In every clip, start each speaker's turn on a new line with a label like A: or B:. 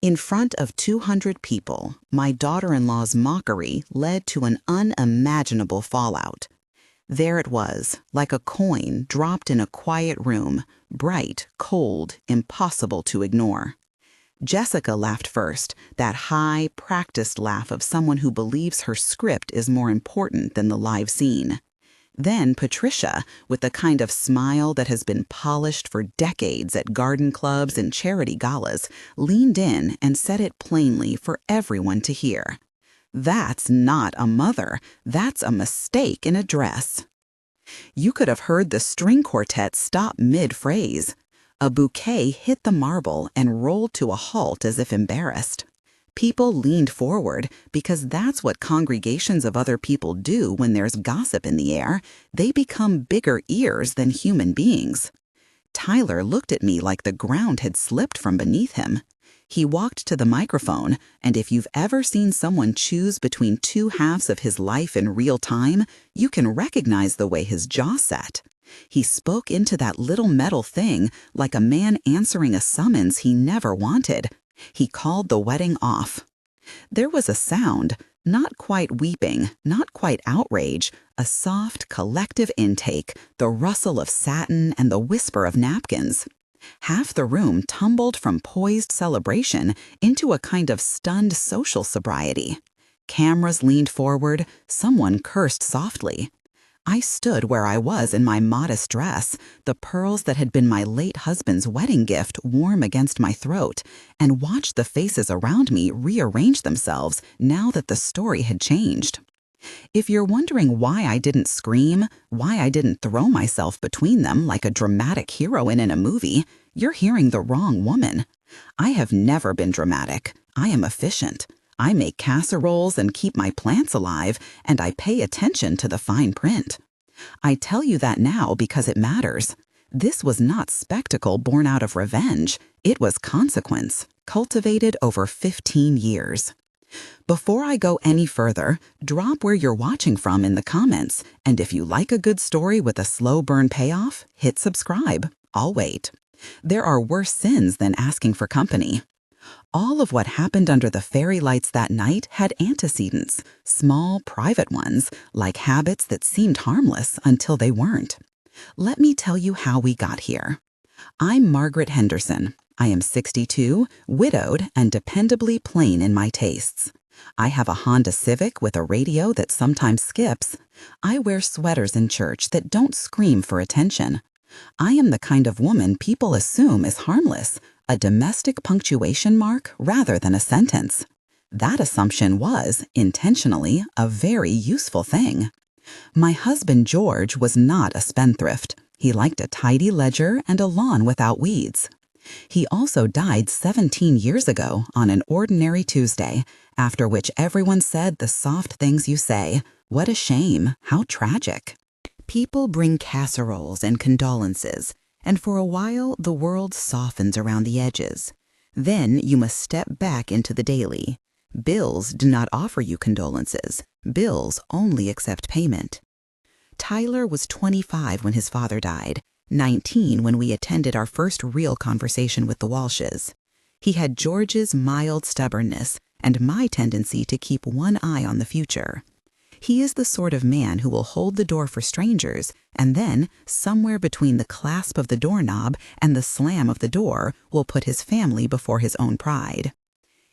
A: In front of 200 people, my daughter-in-law's mockery led to an unimaginable fallout. There it was, like a coin dropped in a quiet room, bright, cold, impossible to ignore. Jessica laughed first, that high, practiced laugh of someone who believes her script is more important than the live scene. Then Patricia, with the kind of smile that has been polished for decades at garden clubs and charity galas, leaned in and said it plainly for everyone to hear. "That's not a mother. That's a mistake in a dress." You could have heard the string quartet stop mid-phrase. A bouquet hit the marble and rolled to a halt as if embarrassed. People leaned forward because that's what congregations of other people do when there's gossip in the air. They become bigger ears than human beings. Tyler looked at me like the ground had slipped from beneath him. He walked to the microphone, and if you've ever seen someone choose between two halves of his life in real time, you can recognize the way his jaw set. He spoke into that little metal thing like a man answering a summons he never wanted. He called the wedding off. There was a sound, not quite weeping, not quite outrage, a soft, collective intake, the rustle of satin and the whisper of napkins. Half the room tumbled from poised celebration into a kind of stunned social sobriety. Cameras leaned forward, someone cursed softly. I stood where I was in my modest dress, the pearls that had been my late husband's wedding gift warm against my throat, and watched the faces around me rearrange themselves now that the story had changed. If you're wondering why I didn't scream, why I didn't throw myself between them like a dramatic heroine in a movie, you're hearing the wrong woman. I have never been dramatic. I am efficient. I make casseroles and keep my plants alive, and I pay attention to the fine print. I tell you that now because it matters. This was not spectacle born out of revenge. It was consequence, cultivated over 15 years. Before I go any further, drop where you're watching from in the comments, and if you like a good story with a slow burn payoff, hit subscribe. I'll wait. There are worse sins than asking for company. All of what happened under the fairy lights that night had antecedents, small, private ones, like habits that seemed harmless until they weren't. Let me tell you how we got here. I'm Margaret Henderson. I am 62, widowed, and dependably plain in my tastes. I have a Honda Civic with a radio that sometimes skips. I wear sweaters in church that don't scream for attention. I am the kind of woman people assume is harmless, a domestic punctuation mark rather than a sentence. That assumption was, intentionally, a very useful thing. My husband George was not a spendthrift. He liked a tidy ledger and a lawn without weeds. He also died 17 years ago on an ordinary Tuesday, after which everyone said the soft things you say. What a shame, how tragic. People bring casseroles and condolences, and for a while the world softens around the edges. Then you must step back into the daily. Bills do not offer you condolences. Bills only accept payment. Tyler was 25 when his father died, 19 when we attended our first real conversation with the Walshes. He had George's mild stubbornness and my tendency to keep one eye on the future. He is the sort of man who will hold the door for strangers and then, somewhere between the clasp of the doorknob and the slam of the door, will put his family before his own pride.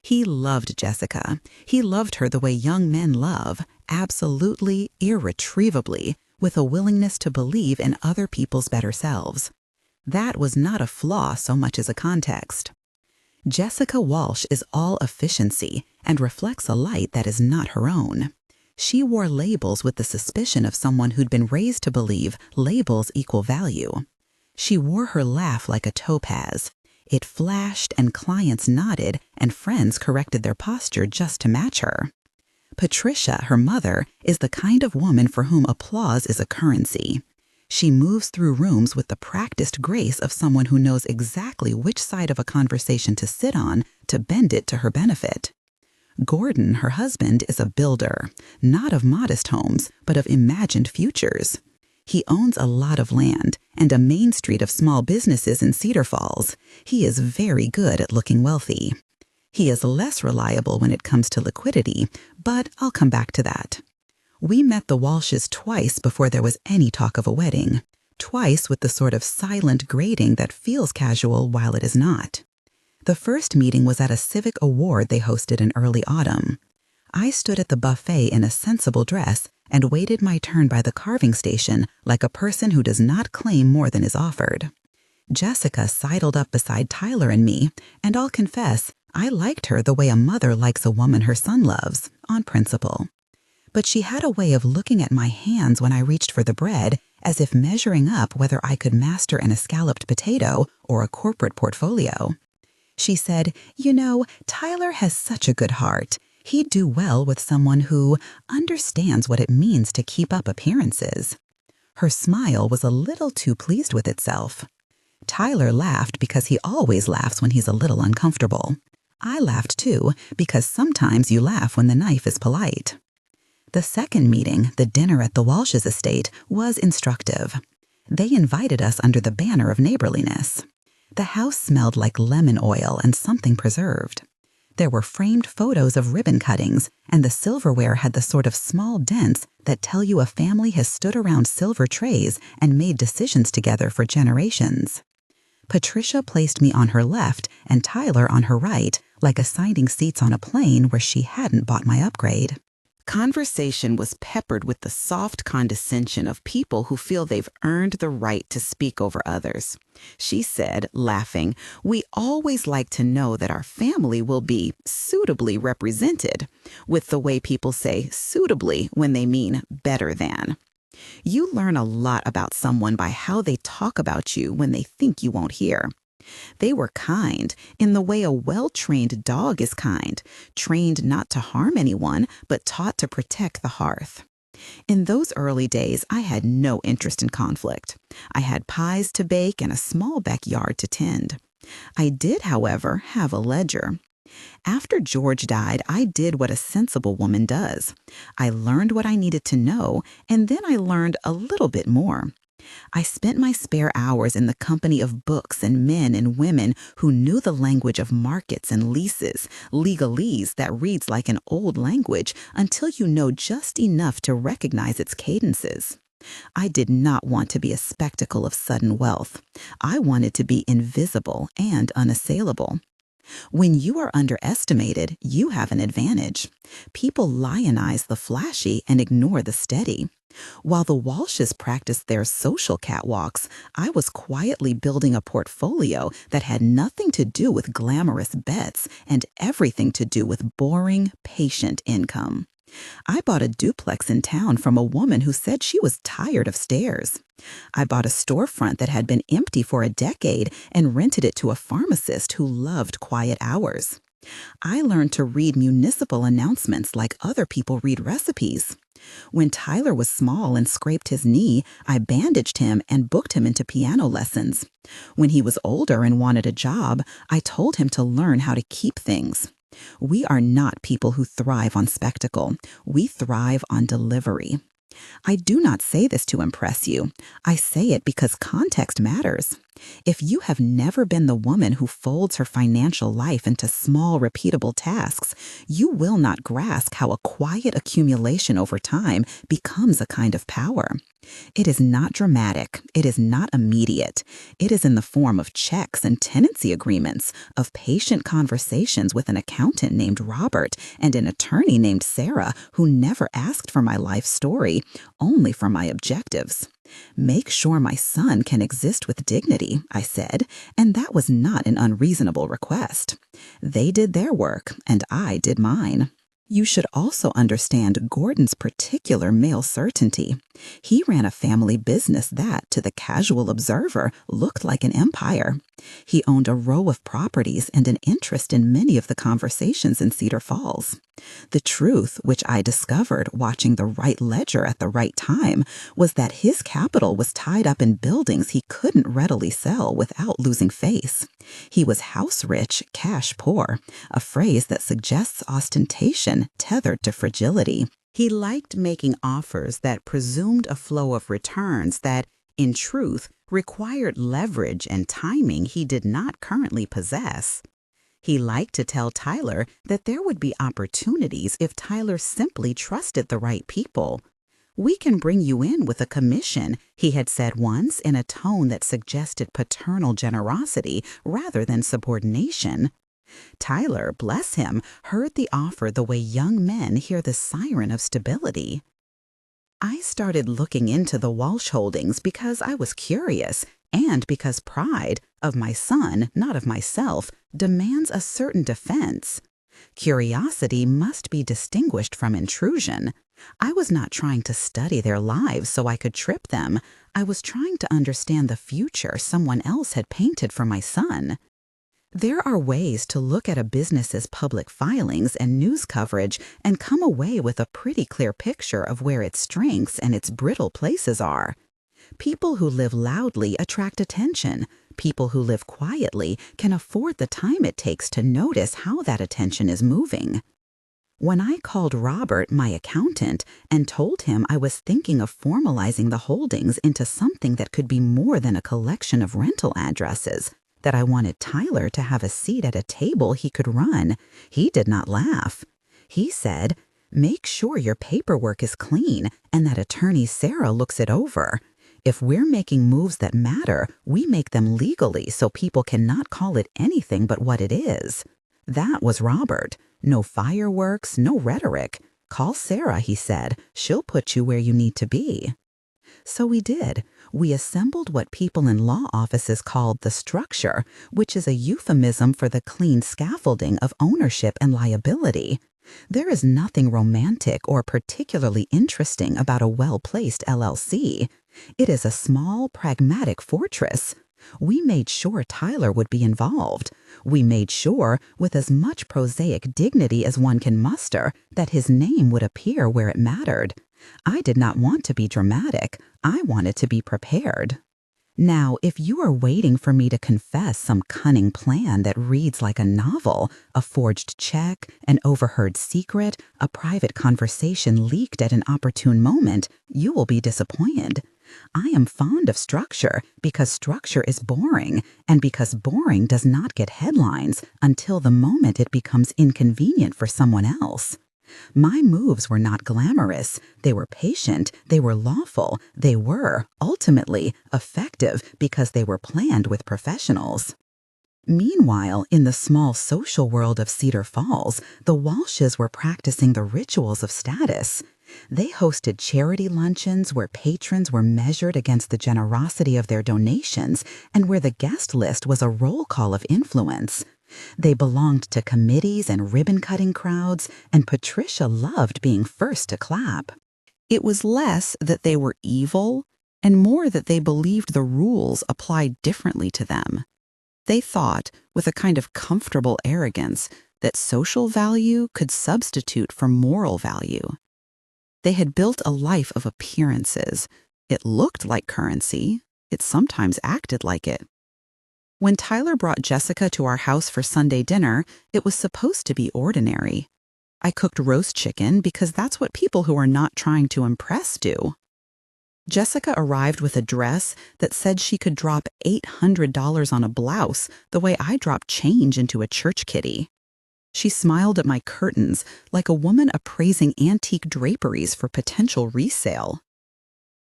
A: He loved Jessica. He loved her the way young men love, absolutely, irretrievably, with a willingness to believe in other people's better selves. That was not a flaw so much as a context. Jessica Walsh is all efficiency and reflects a light that is not her own. She wore labels with the suspicion of someone who'd been raised to believe labels equal value. She wore her laugh like a topaz. It flashed and clients nodded and friends corrected their posture just to match her. Patricia, her mother, is the kind of woman for whom applause is a currency. She moves through rooms with the practiced grace of someone who knows exactly which side of a conversation to sit on to bend it to her benefit. Gordon, her husband, is a builder, not of modest homes, but of imagined futures. He owns a lot of land and a main street of small businesses in Cedar Falls. He is very good at looking wealthy. He is less reliable when it comes to liquidity, but I'll come back to that. We met the Walshes twice before there was any talk of a wedding, twice with the sort of silent grating that feels casual while it is not. The first meeting was at a civic award they hosted in early autumn. I stood at the buffet in a sensible dress and waited my turn by the carving station like a person who does not claim more than is offered. Jessica sidled up beside Tyler and me, and I'll confess, I liked her the way a mother likes a woman her son loves, on principle. But she had a way of looking at my hands when I reached for the bread, as if measuring up whether I could master an escalloped potato or a corporate portfolio. She said, "You know, Tyler has such a good heart. He'd do well with someone who understands what it means to keep up appearances." Her smile was a little too pleased with itself. Tyler laughed because he always laughs when he's a little uncomfortable. I laughed too, because sometimes you laugh when the knife is polite. The second meeting, the dinner at the Walsh's estate, was instructive. They invited us under the banner of neighborliness. The house smelled like lemon oil and something preserved. There were framed photos of ribbon cuttings, and the silverware had the sort of small dents that tell you a family has stood around silver trays and made decisions together for generations. Patricia placed me on her left and Tyler on her right, like assigning seats on a plane where she hadn't bought my upgrade. Conversation was peppered with the soft condescension of people who feel they've earned the right to speak over others. She said, laughing, "We always like to know that our family will be suitably represented," with the way people say suitably when they mean better than. You learn a lot about someone by how they talk about you when they think you won't hear. They were kind in the way a well-trained dog is kind, trained not to harm anyone, but taught to protect the hearth. In those early days, I had no interest in conflict. I had pies to bake and a small backyard to tend. I did, however, have a ledger. After George died, I did what a sensible woman does. I learned what I needed to know, and then I learned a little bit more. I spent my spare hours in the company of books and men and women who knew the language of markets and leases, legalese that reads like an old language until you know just enough to recognize its cadences. I did not want to be a spectacle of sudden wealth. I wanted to be invisible and unassailable. When you are underestimated, you have an advantage. People lionize the flashy and ignore the steady. While the Walshes practiced their social catwalks, I was quietly building a portfolio that had nothing to do with glamorous bets and everything to do with boring, patient income. I bought a duplex in town from a woman who said she was tired of stairs. I bought a storefront that had been empty for a decade and rented it to a pharmacist who loved quiet hours. I learned to read municipal announcements like other people read recipes. When Tyler was small and scraped his knee, I bandaged him and booked him into piano lessons. When he was older and wanted a job, I told him to learn how to keep things. We are not people who thrive on spectacle. We thrive on delivery. I do not say this to impress you. I say it because context matters. If you have never been the woman who folds her financial life into small, repeatable tasks, you will not grasp how a quiet accumulation over time becomes a kind of power. It is not dramatic. It is not immediate. It is in the form of checks and tenancy agreements, of patient conversations with an accountant named Robert and an attorney named Sarah who never asked for my life story, only for my objectives. Make sure my son can exist with dignity, I said, and that was not an unreasonable request. They did their work, and I did mine. You should also understand Gordon's particular male certainty. He ran a family business that, to the casual observer, looked like an empire. He owned a row of properties and an interest in many of the conversations in Cedar Falls. The truth, which I discovered watching the right ledger at the right time, was that his capital was tied up in buildings he couldn't readily sell without losing face. He was house rich, cash poor, a phrase that suggests ostentation tethered to fragility. He liked making offers that presumed a flow of returns that, in truth, required leverage and timing he did not currently possess. He liked to tell Tyler that there would be opportunities if Tyler simply trusted the right people. "We can bring you in with a commission," he had said once in a tone that suggested paternal generosity rather than subordination. Tyler, bless him, heard the offer the way young men hear the siren of stability. I started looking into the Walsh holdings because I was curious and because pride, of my son, not of myself, demands a certain defense. Curiosity must be distinguished from intrusion. I was not trying to study their lives so I could trip them. I was trying to understand the future someone else had painted for my son. There are ways to look at a business's public filings and news coverage and come away with a pretty clear picture of where its strengths and its brittle places are. People who live loudly attract attention. People who live quietly can afford the time it takes to notice how that attention is moving. When I called Robert, my accountant, and told him I was thinking of formalizing the holdings into something that could be more than a collection of rental addresses, that I wanted Tyler to have a seat at a table he could run, he did not laugh. He said, "Make sure your paperwork is clean and that attorney Sarah looks it over. If we're making moves that matter, we make them legally so people cannot call it anything but what it is." That was Robert. No fireworks, no rhetoric. "Call Sarah," he said. "She'll put you where you need to be." So we did. We assembled what people in law offices called the structure, which is a euphemism for the clean scaffolding of ownership and liability. There is nothing romantic or particularly interesting about a well-placed LLC. It is a small, pragmatic fortress. We made sure Tyler would be involved. We made sure, with as much prosaic dignity as one can muster, that his name would appear where it mattered. I did not want to be dramatic. I wanted to be prepared. Now, if you are waiting for me to confess some cunning plan that reads like a novel, a forged check, an overheard secret, a private conversation leaked at an opportune moment, you will be disappointed. I am fond of structure because structure is boring, and because boring does not get headlines until the moment it becomes inconvenient for someone else. My moves were not glamorous. They were patient, they were lawful, they were, ultimately, effective because they were planned with professionals. Meanwhile, in the small social world of Cedar Falls, the Walshes were practicing the rituals of status. They hosted charity luncheons where patrons were measured against the generosity of their donations and where the guest list was a roll call of influence. They belonged to committees and ribbon-cutting crowds, and Patricia loved being first to clap. It was less that they were evil and more that they believed the rules applied differently to them. They thought, with a kind of comfortable arrogance, that social value could substitute for moral value. They had built a life of appearances. It looked like currency. It sometimes acted like it. When Tyler brought Jessica to our house for Sunday dinner, it was supposed to be ordinary. I cooked roast chicken because that's what people who are not trying to impress do. Jessica arrived with a dress that said she could drop $800 on a blouse the way I drop change into a church kitty. She smiled at my curtains like a woman appraising antique draperies for potential resale.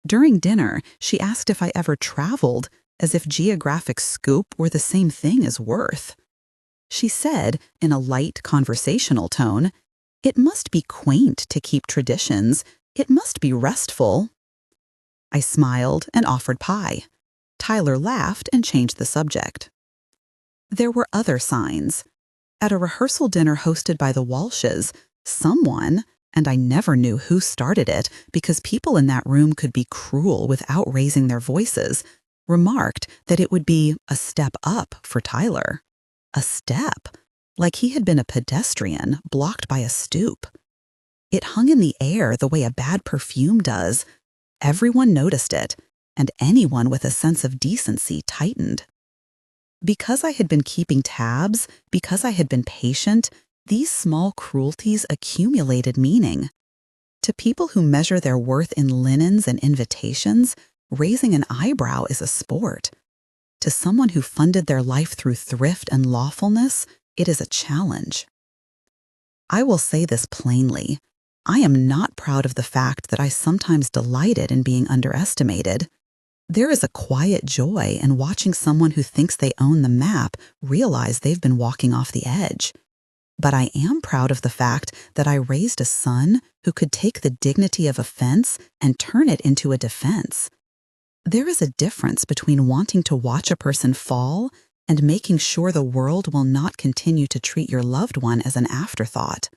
A: During dinner, she asked if I ever traveled, as if geographic scoop were the same thing as worth. She said, in a light conversational tone, "It must be quaint to keep traditions. It must be restful." I smiled and offered pie. Tyler laughed and changed the subject. There were other signs. At a rehearsal dinner hosted by the Walshes, someone, and I never knew who started it because people in that room could be cruel without raising their voices, remarked that it would be a step up for Tyler. A step, like he had been a pedestrian blocked by a stoop. It hung in the air the way a bad perfume does. Everyone noticed it, and anyone with a sense of decency tightened. Because I had been keeping tabs, because I had been patient, these small cruelties accumulated meaning. To people who measure their worth in linens and invitations, raising an eyebrow is a sport. To someone who funded their life through thrift and lawfulness, It is a challenge. I will say this plainly. I am not proud of the fact that I sometimes delighted in being underestimated. There is a quiet joy in watching someone who thinks they own the map realize they've been walking off the edge. But I am proud of the fact that I raised a son who could take the dignity of offense and turn it into a defense. There is a difference between wanting to watch a person fall and making sure the world will not continue to treat your loved one as an afterthought.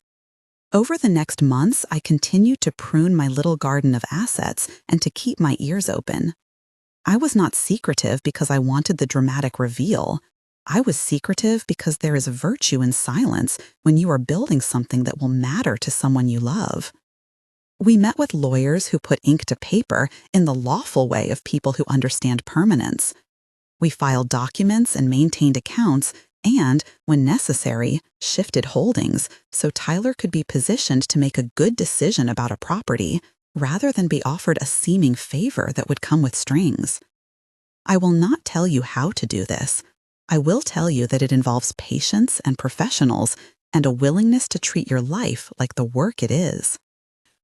A: Over the next months, I continued to prune my little garden of assets and to keep my ears open. I was not secretive because I wanted the dramatic reveal. I was secretive because there is virtue in silence when you are building something that will matter to someone you love. We met with lawyers who put ink to paper in the lawful way of people who understand permanence. We filed documents and maintained accounts and, when necessary, shifted holdings so Tyler could be positioned to make a good decision about a property rather than be offered a seeming favor that would come with strings. I will not tell you how to do this. I will tell you that it involves patience and professionals and a willingness to treat your life like the work it is.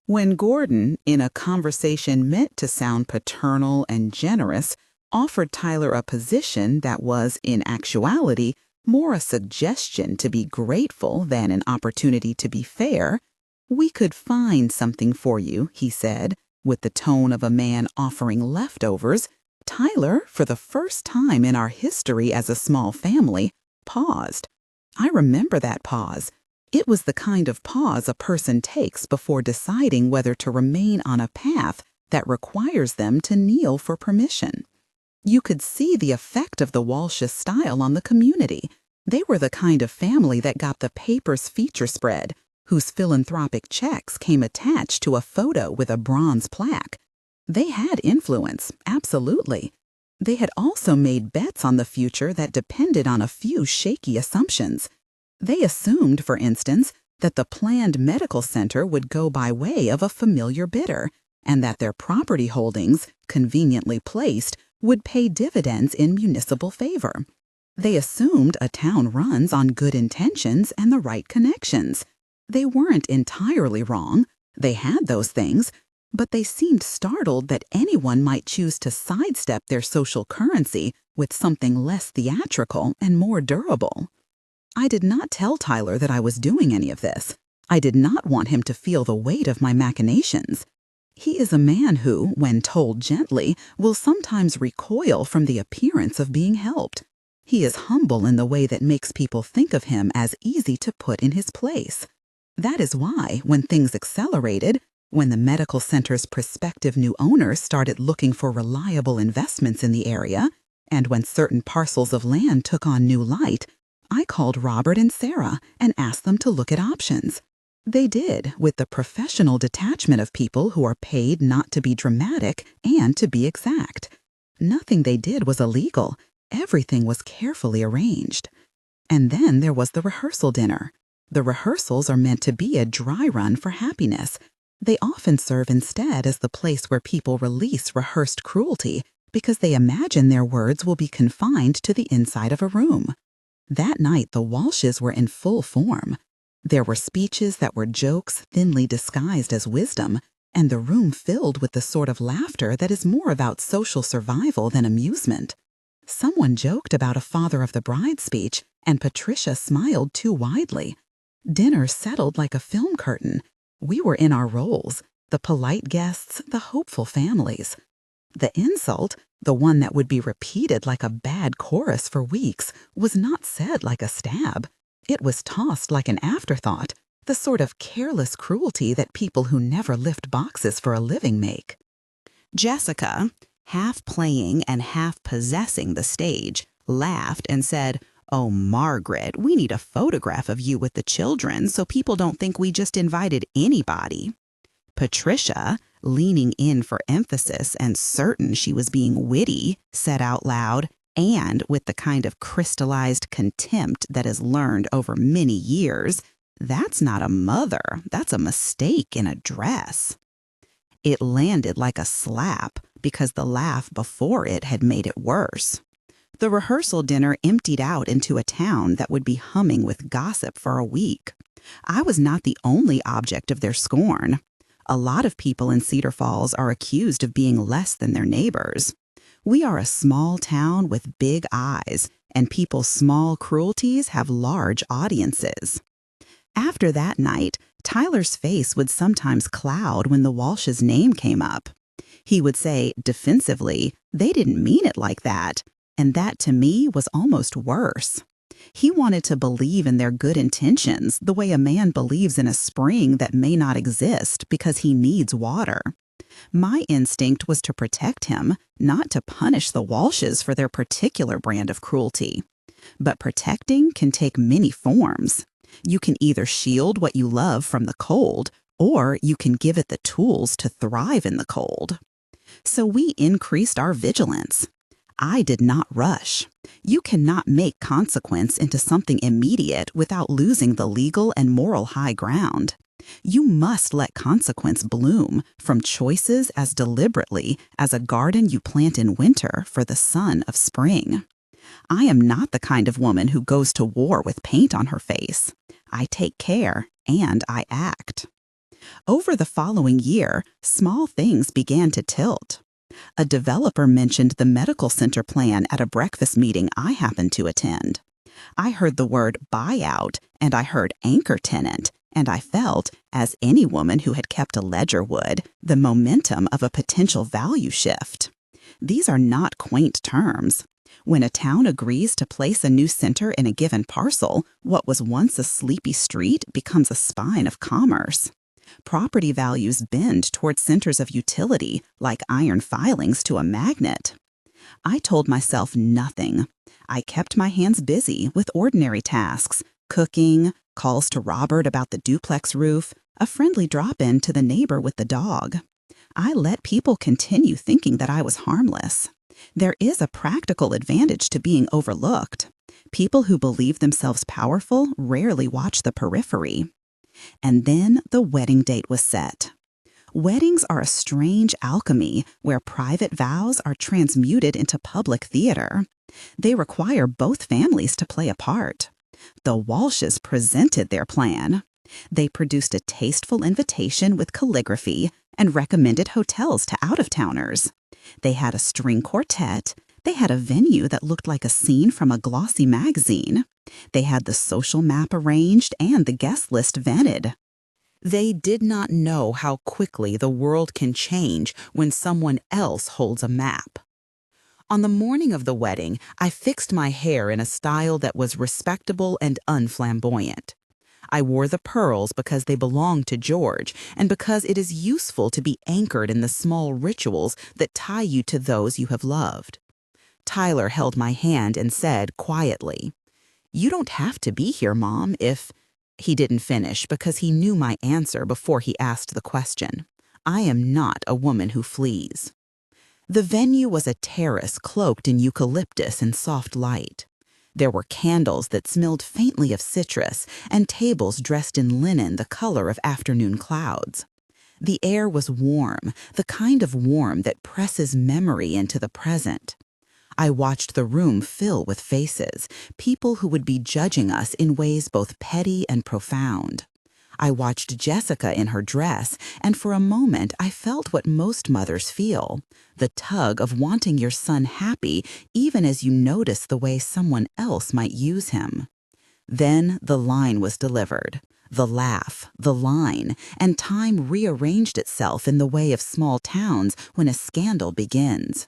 A: When Gordon, in a conversation meant to sound paternal and generous, offered Tyler a position that was, in actuality, more a suggestion to be grateful than an opportunity to be fair, "We could find something for you," he said, with the tone of a man offering leftovers. Tyler, for the first time in our history as a small family, paused. I remember that pause. It was the kind of pause a person takes before deciding whether to remain on a path that requires them to kneel for permission. You could see the effect of the Walsh's style on the community. They were the kind of family that got the paper's feature spread, whose philanthropic checks came attached to a photo with a bronze plaque. They had influence, absolutely. They had also made bets on the future that depended on a few shaky assumptions. They assumed, for instance, that the planned medical center would go by way of a familiar bidder, and that their property holdings, conveniently placed, would pay dividends in municipal favor. They assumed a town runs on good intentions and the right connections. They weren't entirely wrong. They had those things, but they seemed startled that anyone might choose to sidestep their social currency with something less theatrical and more durable. I did not tell Tyler that I was doing any of this. I did not want him to feel the weight of my machinations. He is a man who, when told gently, will sometimes recoil from the appearance of being helped. He is humble in the way that makes people think of him as easy to put in his place. That is why, when things accelerated, when the medical center's prospective new owners started looking for reliable investments in the area, and when certain parcels of land took on new light, I called Robert and Sarah and asked them to look at options. They did, with the professional detachment of people who are paid not to be dramatic and to be exact. Nothing they did was illegal. Everything was carefully arranged. And then there was the rehearsal dinner. The rehearsals are meant to be a dry run for happiness. They often serve instead as the place where people release rehearsed cruelty because they imagine their words will be confined to the inside of a room. That night, the Walshes were in full form. There were speeches that were jokes thinly disguised as wisdom, and the room filled with the sort of laughter that is more about social survival than amusement. Someone joked about a father of the bride speech, and Patricia smiled too widely. Dinner settled like a film curtain. We were in our roles, the polite guests, the hopeful families. The insult, the one that would be repeated like a bad chorus for weeks, was not said like a stab. It was tossed like an afterthought, the sort of careless cruelty that people who never lift boxes for a living make. Jessica, half playing and half possessing the stage, laughed and said, "Oh, Margaret, we need a photograph of you with the children so people don't think we just invited anybody." Patricia, leaning in for emphasis and certain she was being witty, said out loud, and with the kind of crystallized contempt that is learned over many years, "That's not a mother, that's a mistake in a dress." It landed like a slap because the laugh before it had made it worse. The rehearsal dinner emptied out into a town that would be humming with gossip for a week. I was not the only object of their scorn. A lot of people in Cedar Falls are accused of being less than their neighbors. We are a small town with big eyes, and people's small cruelties have large audiences. After that night, Tyler's face would sometimes cloud when the Walsh's name came up. He would say, defensively, they didn't mean it like that, and that to me was almost worse. He wanted to believe in their good intentions the way a man believes in a spring that may not exist because he needs water. My instinct was to protect him, not to punish the Walshes for their particular brand of cruelty. But protecting can take many forms. You can either shield what you love from the cold, or you can give it the tools to thrive in the cold. So we increased our vigilance. I did not rush. You cannot make consequence into something immediate without losing the legal and moral high ground. You must let consequence bloom from choices as deliberately as a garden you plant in winter for the sun of spring. I am not the kind of woman who goes to war with paint on her face. I take care, and I act. Over the following year, small things began to tilt. A developer mentioned the medical center plan at a breakfast meeting I happened to attend. I heard the word buyout, and I heard anchor tenant, and I felt, as any woman who had kept a ledger would, the momentum of a potential value shift. These are not quaint terms. When a town agrees to place a new center in a given parcel, what was once a sleepy street becomes a spine of commerce. Property values bend toward centers of utility, like iron filings to a magnet. I told myself nothing. I kept my hands busy with ordinary tasks, cooking, calls to Robert about the duplex roof, a friendly drop-in to the neighbor with the dog. I let people continue thinking that I was harmless. There is a practical advantage to being overlooked. People who believe themselves powerful rarely watch the periphery. And then the wedding date was set. Weddings are a strange alchemy where private vows are transmuted into public theater. They require both families to play a part. The Walshes presented their plan. They produced a tasteful invitation with calligraphy and recommended hotels to out-of-towners. They had a string quartet. They had a venue that looked like a scene from a glossy magazine. They had the social map arranged and the guest list vetted. They did not know how quickly the world can change when someone else holds a map. On the morning of the wedding, I fixed my hair in a style that was respectable and unflamboyant. I wore the pearls because they belonged to George and because it is useful to be anchored in the small rituals that tie you to those you have loved. Tyler held my hand and said quietly, "You don't have to be here, Mom, if—" He didn't finish because he knew my answer before he asked the question. I am not a woman who flees. The venue was a terrace cloaked in eucalyptus and soft light. There were candles that smelled faintly of citrus and tables dressed in linen the color of afternoon clouds. The air was warm, the kind of warm that presses memory into the present. I watched the room fill with faces, people who would be judging us in ways both petty and profound. I watched Jessica in her dress, and for a moment I felt what most mothers feel, the tug of wanting your son happy even as you notice the way someone else might use him. Then the line was delivered, the laugh, the line, and time rearranged itself in the way of small towns when a scandal begins.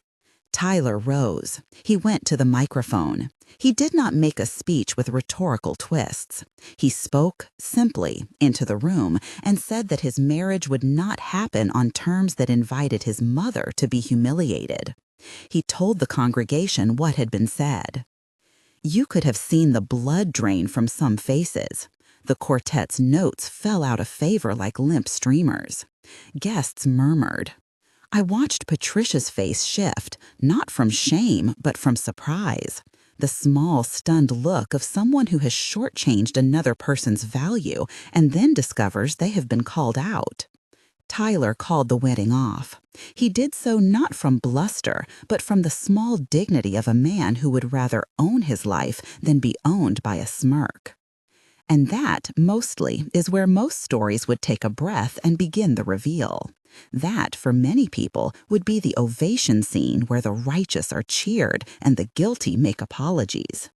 A: Tyler rose. He went to the microphone. He did not make a speech with rhetorical twists. He spoke simply into the room and said that his marriage would not happen on terms that invited his mother to be humiliated. He told the congregation what had been said. You could have seen the blood drain from some faces. The quartet's notes fell out of favor like limp streamers. Guests murmured. I watched Patricia's face shift, not from shame, but from surprise. The small, stunned look of someone who has shortchanged another person's value and then discovers they have been called out. Tyler called the wedding off. He did so not from bluster, but from the small dignity of a man who would rather own his life than be owned by a smirk. And that, mostly, is where most stories would take a breath and begin the reveal. That, for many people, would be the ovation scene where the righteous are cheered and the guilty make apologies.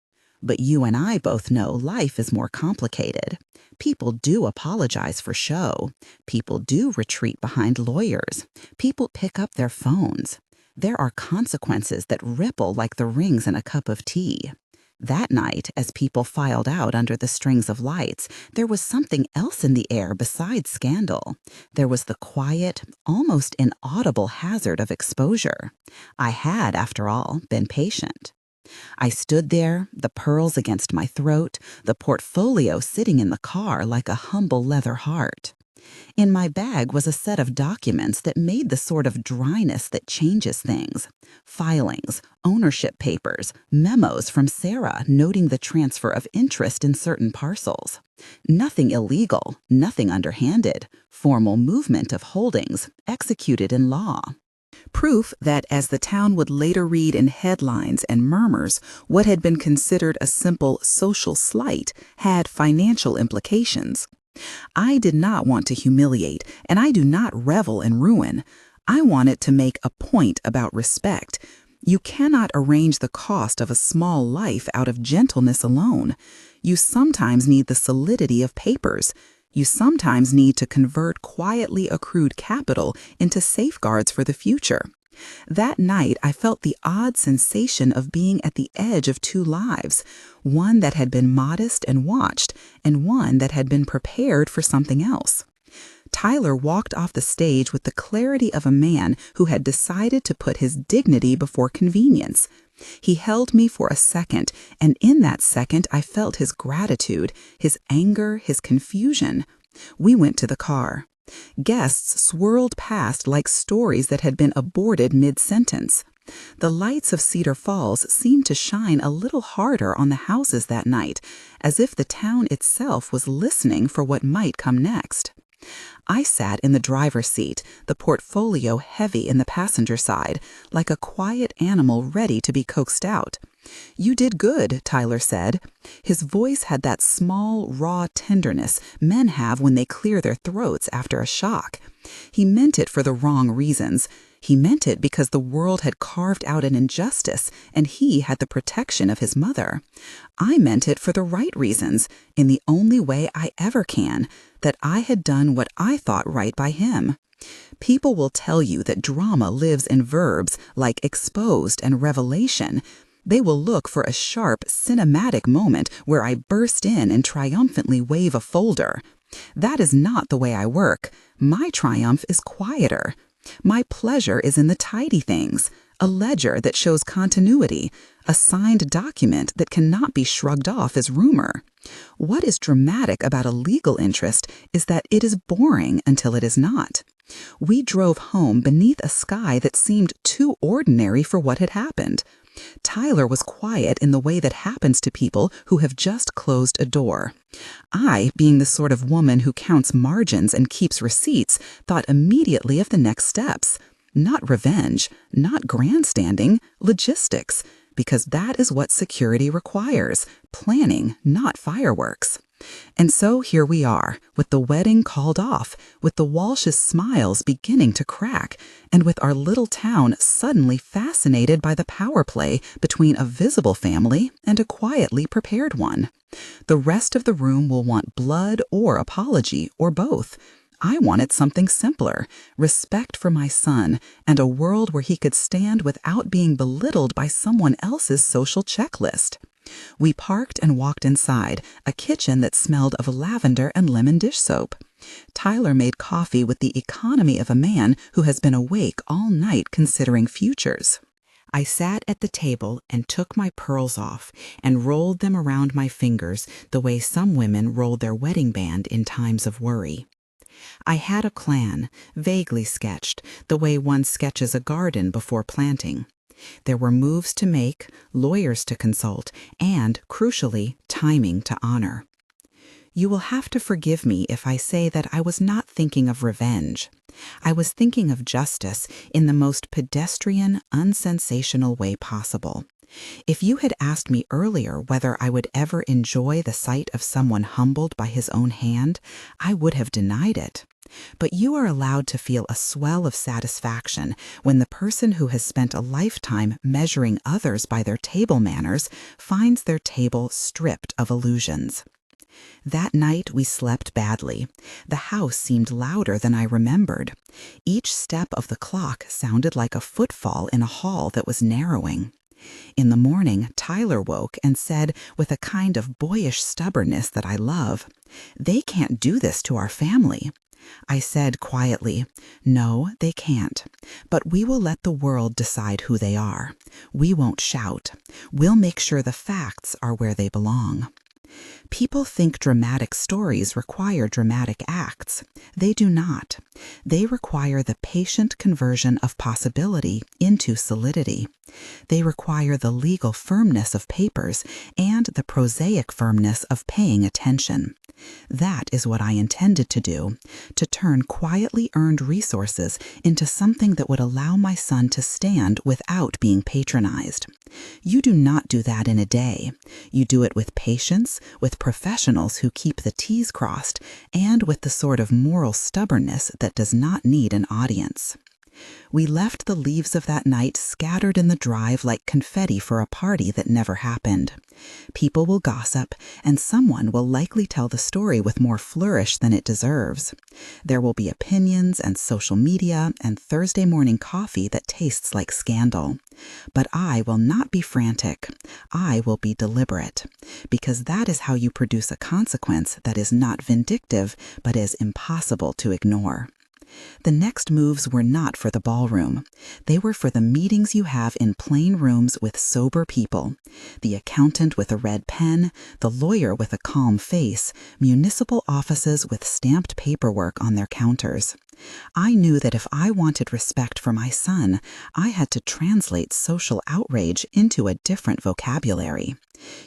A: But you and I both know life is more complicated. People do apologize for show. People do retreat behind lawyers. People pick up their phones. There are consequences that ripple like the rings in a cup of tea. That night, as people filed out under the strings of lights, there was something else in the air besides scandal. There was the quiet, almost inaudible hazard of exposure. I had, after all, been patient. I stood there, the pearls against my throat, the portfolio sitting in the car like a humble leather heart. In my bag was a set of documents that made the sort of dryness that changes things. Filings, ownership papers, memos from Sarah noting the transfer of interest in certain parcels. Nothing illegal, nothing underhanded, formal movement of holdings, executed in law. Proof that, as the town would later read in headlines and murmurs, what had been considered a simple social slight had financial implications. I did not want to humiliate, and I do not revel in ruin. I wanted to make a point about respect. You cannot arrange the cost of a small life out of gentleness alone. You sometimes need the solidity of papers. You sometimes need to convert quietly accrued capital into safeguards for the future. That night, I felt the odd sensation of being at the edge of two lives, one that had been modest and watched, and one that had been prepared for something else. Tyler walked off the stage with the clarity of a man who had decided to put his dignity before convenience. He held me for a second, and in that second I felt his gratitude, his anger, his confusion. We went to the car. Guests swirled past like stories that had been aborted mid-sentence. The lights of Cedar Falls seemed to shine a little harder on the houses that night, as if the town itself was listening for what might come next. I sat in the driver's seat, the portfolio heavy in the passenger side, like a quiet animal ready to be coaxed out. "You did good," Tyler said. His voice had that small, raw tenderness men have when they clear their throats after a shock. He meant it for the wrong reasons. He meant it because the world had carved out an injustice, and he had the protection of his mother. I meant it for the right reasons, in the only way I ever can, that I had done what I thought right by him. People will tell you that drama lives in verbs like exposed and revelation. They will look for a sharp, cinematic moment where I burst in and triumphantly wave a folder. That is not the way I work. My triumph is quieter. My pleasure is in the tidy things, a ledger that shows continuity, a signed document that cannot be shrugged off as rumor. What is dramatic about a legal interest is that it is boring until it is not. We drove home beneath a sky that seemed too ordinary for what had happened. Tyler was quiet in the way that happens to people who have just closed a door. I, being the sort of woman who counts margins and keeps receipts, thought immediately of the next steps. Not revenge, not grandstanding, logistics, because that is what security requires, planning, not fireworks. And so here we are, with the wedding called off, with the Walsh's smiles beginning to crack, and with our little town suddenly fascinated by the power play between a visible family and a quietly prepared one. The rest of the room will want blood or apology, or both. I wanted something simpler, respect for my son, and a world where he could stand without being belittled by someone else's social checklist. We parked and walked inside, a kitchen that smelled of lavender and lemon dish soap. Tyler made coffee with the economy of a man who has been awake all night considering futures. I sat at the table and took my pearls off and rolled them around my fingers the way some women roll their wedding band in times of worry. I had a plan, vaguely sketched, the way one sketches a garden before planting. There were moves to make, lawyers to consult, and, crucially, timing to honor. You will have to forgive me if I say that I was not thinking of revenge. I was thinking of justice in the most pedestrian, unsensational way possible. If you had asked me earlier whether I would ever enjoy the sight of someone humbled by his own hand, I would have denied it. But you are allowed to feel a swell of satisfaction when the person who has spent a lifetime measuring others by their table manners finds their table stripped of illusions. That night we slept badly. The house seemed louder than I remembered. Each step of the clock sounded like a footfall in a hall that was narrowing. In the morning, Tyler woke and said, with a kind of boyish stubbornness that I love, "They can't do this to our family." I said quietly, "No, they can't. But we will let the world decide who they are. We won't shout. We'll make sure the facts are where they belong." People think dramatic stories require dramatic acts. They do not. They require the patient conversion of possibility into solidity. They require the legal firmness of papers and the prosaic firmness of paying attention. That is what I intended to do, to turn quietly earned resources into something that would allow my son to stand without being patronized. You do not do that in a day. You do it with patience, with professionals who keep the T's crossed, and with the sort of moral stubbornness that does not need an audience. We left the leaves of that night scattered in the drive like confetti for a party that never happened. People will gossip, and someone will likely tell the story with more flourish than it deserves. There will be opinions and social media and Thursday morning coffee that tastes like scandal. But I will not be frantic. I will be deliberate, because that is how you produce a consequence that is not vindictive, but is impossible to ignore. The next moves were not for the ballroom. They were for the meetings you have in plain rooms with sober people. The accountant with a red pen, the lawyer with a calm face, municipal offices with stamped paperwork on their counters. I knew that if I wanted respect for my son, I had to translate social outrage into a different vocabulary.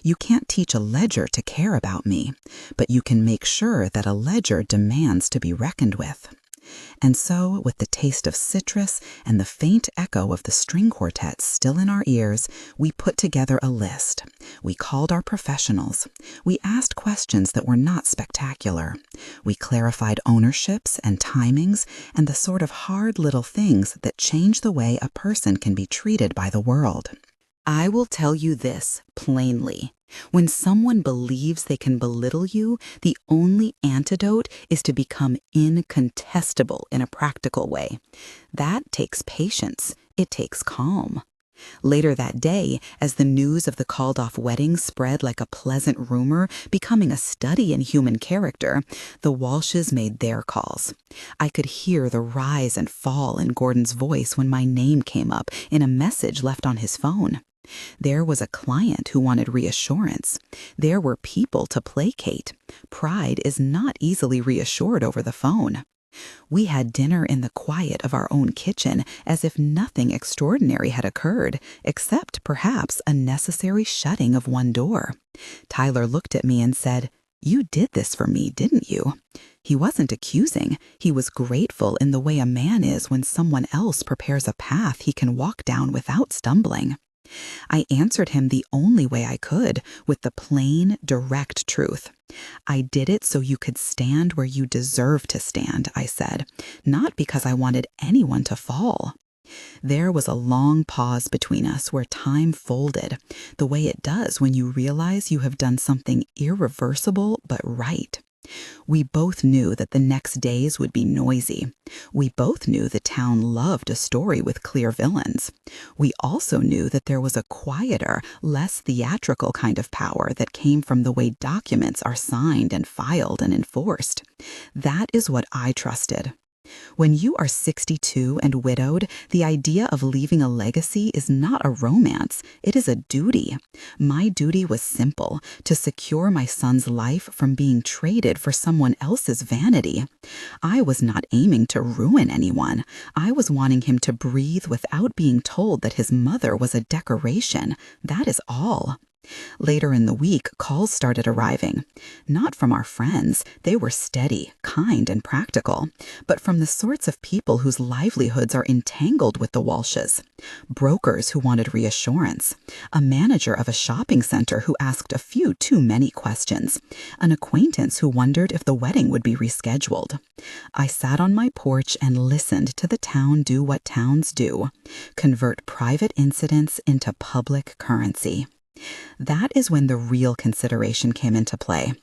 A: You can't teach a ledger to care about me, but you can make sure that a ledger demands to be reckoned with. And so, with the taste of citrus and the faint echo of the string quartet still in our ears, we put together a list. We called our professionals. We asked questions that were not spectacular. We clarified ownerships and timings and the sort of hard little things that change the way a person can be treated by the world. I will tell you this plainly. When someone believes they can belittle you, the only antidote is to become incontestable in a practical way. That takes patience. It takes calm. Later that day, as the news of the called-off wedding spread like a pleasant rumor, becoming a study in human character, the Walshes made their calls. I could hear the rise and fall in Gordon's voice when my name came up in a message left on his phone. There was a client who wanted reassurance. There were people to placate. Pride is not easily reassured over the phone. We had dinner in the quiet of our own kitchen as if nothing extraordinary had occurred, except perhaps a necessary shutting of one door. Tyler looked at me and said, "You did this for me, didn't you?" He wasn't accusing. He was grateful in the way a man is when someone else prepares a path he can walk down without stumbling. I answered him the only way I could, with the plain, direct truth. "I did it so you could stand where you deserve to stand," I said, "not because I wanted anyone to fall." There was a long pause between us where time folded, the way it does when you realize you have done something irreversible but right. We both knew that the next days would be noisy. We both knew the town loved a story with clear villains. We also knew that there was a quieter, less theatrical kind of power that came from the way documents are signed and filed and enforced. That is what I trusted. When you are 62 and widowed, the idea of leaving a legacy is not a romance, it is a duty. My duty was simple, to secure my son's life from being traded for someone else's vanity. I was not aiming to ruin anyone. I was wanting him to breathe without being told that his mother was a decoration. That is all. Later in the week, calls started arriving. Not from our friends, they were steady, kind, and practical, but from the sorts of people whose livelihoods are entangled with the Walshes. Brokers who wanted reassurance, a manager of a shopping center who asked a few too many questions, an acquaintance who wondered if the wedding would be rescheduled. I sat on my porch and listened to the town do what towns do: convert private incidents into public currency. That is when the real consideration came into play.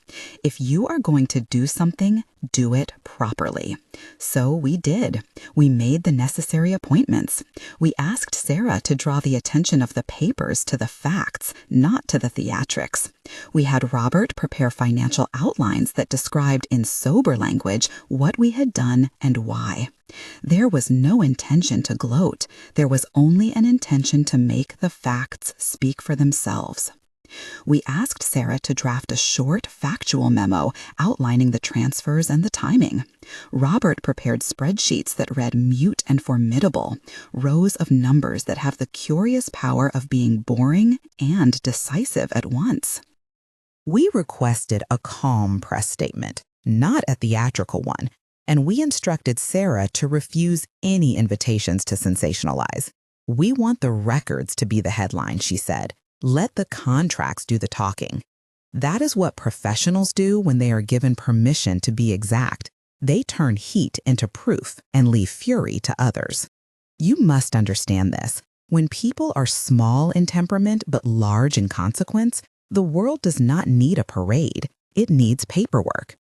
A: If you are going to do something, do it properly. So we did. We made the necessary appointments. We asked Sarah to draw the attention of the papers to the facts, not to the theatrics. We had Robert prepare financial outlines that described in sober language what we had done and why. There was no intention to gloat. There was only an intention to make the facts speak for themselves. We asked Sarah to draft a short, factual memo outlining the transfers and the timing. Robert prepared spreadsheets that read mute and formidable, rows of numbers that have the curious power of being boring and decisive at once. We requested a calm press statement, not a theatrical one, and we instructed Sarah to refuse any invitations to sensationalize. We want the records to be the headline, she said. Let the contracts do the talking. That is what professionals do when they are given permission to be exact. They turn heat into proof and leave fury to others. You must understand this. When people are small in temperament but large in consequence, the world does not need a parade. It needs paperwork.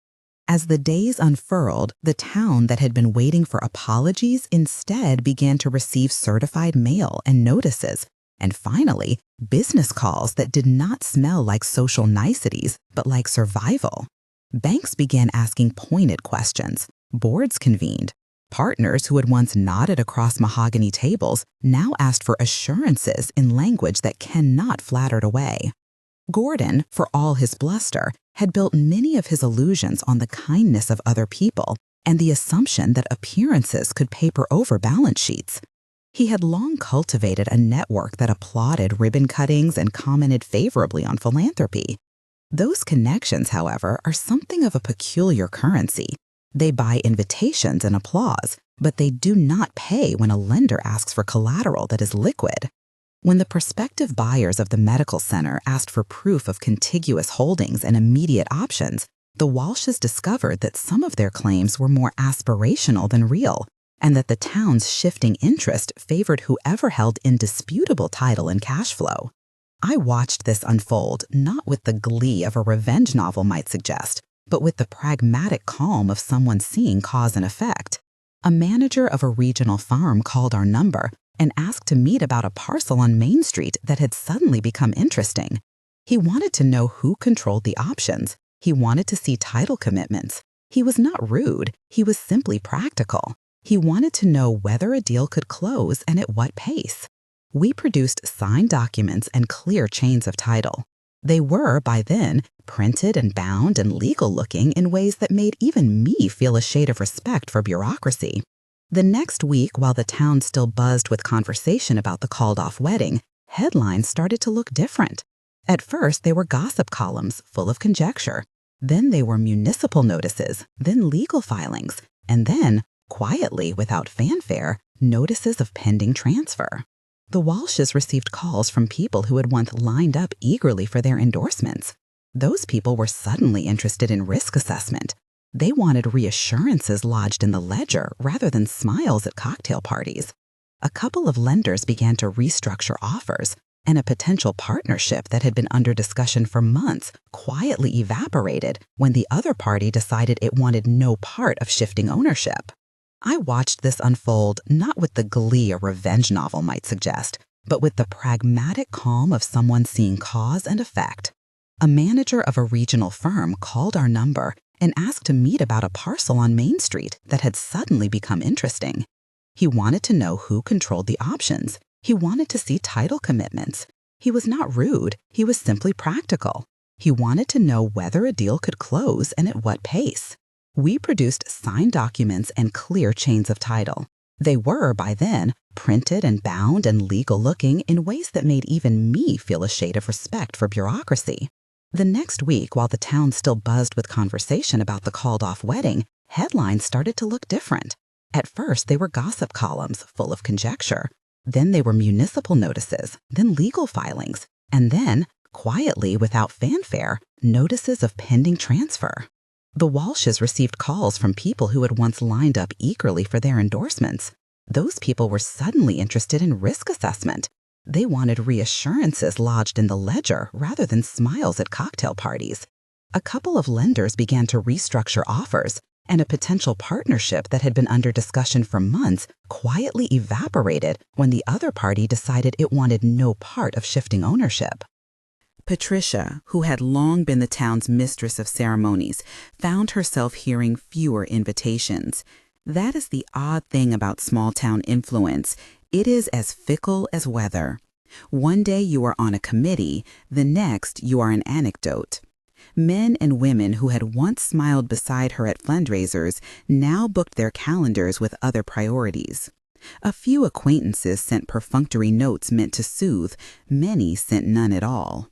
A: As the days unfurled, the town that had been waiting for apologies instead began to receive certified mail and notices, and finally, business calls that did not smell like social niceties, but like survival. Banks began asking pointed questions. Boards convened. Partners who had once nodded across mahogany tables now asked for assurances in language that cannot flatter away. Gordon, for all his bluster, had built many of his illusions on the kindness of other people and the assumption that appearances could paper over balance sheets. He had long cultivated a network that applauded ribbon cuttings and commented favorably on philanthropy. Those connections, however, are something of a peculiar currency. They buy invitations and applause, but they do not pay when a lender asks for collateral that is liquid. When the prospective buyers of the medical center asked for proof of contiguous holdings and immediate options, the Walshes discovered that some of their claims were more aspirational than real, and that the town's shifting interest favored whoever held indisputable title and cash flow. I watched this unfold not with the glee of a revenge novel might suggest, but with the pragmatic calm of someone seeing cause and effect. A manager of a regional farm called our number and asked to meet about a parcel on Main Street that had suddenly become interesting. He wanted to know who controlled the options. He wanted to see title commitments. He was not rude. He was simply practical. He wanted to know whether a deal could close and at what pace. We produced signed documents and clear chains of title. They were, by then, printed and bound and legal-looking in ways that made even me feel a shade of respect for bureaucracy. The next week, while the town still buzzed with conversation about the called-off wedding, headlines started to look different. At first, they were gossip columns full of conjecture. Then they were municipal notices, then legal filings, and then, quietly, without fanfare, notices of pending transfer. The Walshes received calls from people who had once lined up eagerly for their endorsements. Those people were suddenly interested in risk assessment. They wanted reassurances lodged in the ledger rather than smiles at cocktail parties. A couple of lenders began to restructure offers, and a potential partnership that had been under discussion for months quietly evaporated when the other party decided it wanted no part of shifting ownership. I watched this unfold not with the glee a revenge novel might suggest, but with the pragmatic calm of someone seeing cause and effect. A manager of a regional firm called our number and asked to meet about a parcel on Main Street that had suddenly become interesting. He wanted to know who controlled the options. He wanted to see title commitments. He was not rude. He was simply practical. He wanted to know whether a deal could close and at what pace. We produced signed documents and clear chains of title. They were, by then, printed and bound and legal-looking in ways that made even me feel a shade of respect for bureaucracy. The next week, while the town still buzzed with conversation about the called-off wedding, headlines started to look different. At first, they were gossip columns full of conjecture. Then they were municipal notices, then legal filings, and then, quietly, without fanfare, notices of pending transfer. The Walshes received calls from people who had once lined up eagerly for their endorsements. Those people were suddenly interested in risk assessment. They wanted reassurances lodged in the ledger rather than smiles at cocktail parties. A couple of lenders began to restructure offers, and a potential partnership that had been under discussion for months quietly evaporated when the other party decided it wanted no part of shifting ownership. Patricia, who had long been the town's mistress of ceremonies, found herself hearing fewer invitations. That is the odd thing about small-town influence. It is as fickle as weather. One day you are on a committee, the next you are an anecdote. Men and women who had once smiled beside her at fundraisers now booked their calendars with other priorities. A few acquaintances sent perfunctory notes meant to soothe, many sent none at all.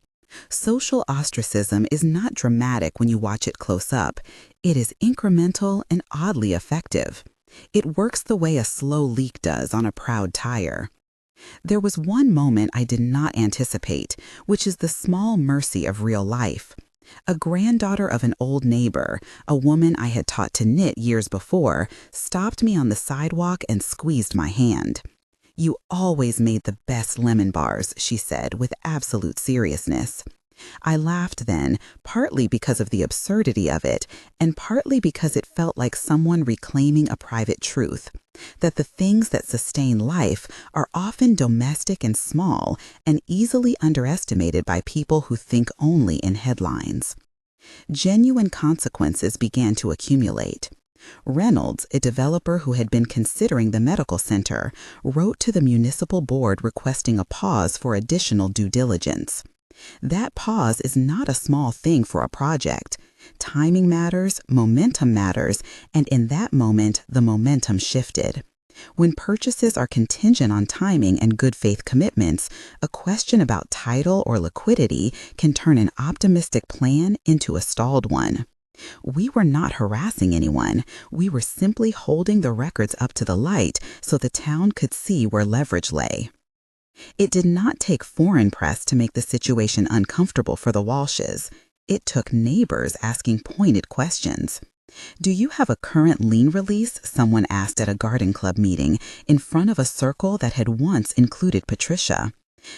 A: Social ostracism is not dramatic when you watch it close up. It is incremental and oddly effective. It works the way a slow leak does on a proud tire. There was one moment I did not anticipate, which is the small mercy of real life. A granddaughter of an old neighbor, a woman I had taught to knit years before, stopped me on the sidewalk and squeezed my hand. "You always made the best lemon bars," she said with absolute seriousness. I laughed then, partly because of the absurdity of it, and partly because it felt like someone reclaiming a private truth, that the things that sustain life are often domestic and small and easily underestimated by people who think only in headlines. Genuine consequences began to accumulate. Reynolds, a developer who had been considering the medical center, wrote to the municipal board requesting a pause for additional due diligence. That pause is not a small thing for a project. Timing matters, momentum matters, and in that moment, the momentum shifted. When purchases are contingent on timing and good faith commitments, a question about title or liquidity can turn an optimistic plan into a stalled one. We were not harassing anyone. We were simply holding the records up to the light so the town could see where leverage lay. It did not take foreign press to make the situation uncomfortable for the Walshes. It took neighbors asking pointed questions. "Do you have a current lien release?" someone asked at a garden club meeting in front of a circle that had once included Patricia.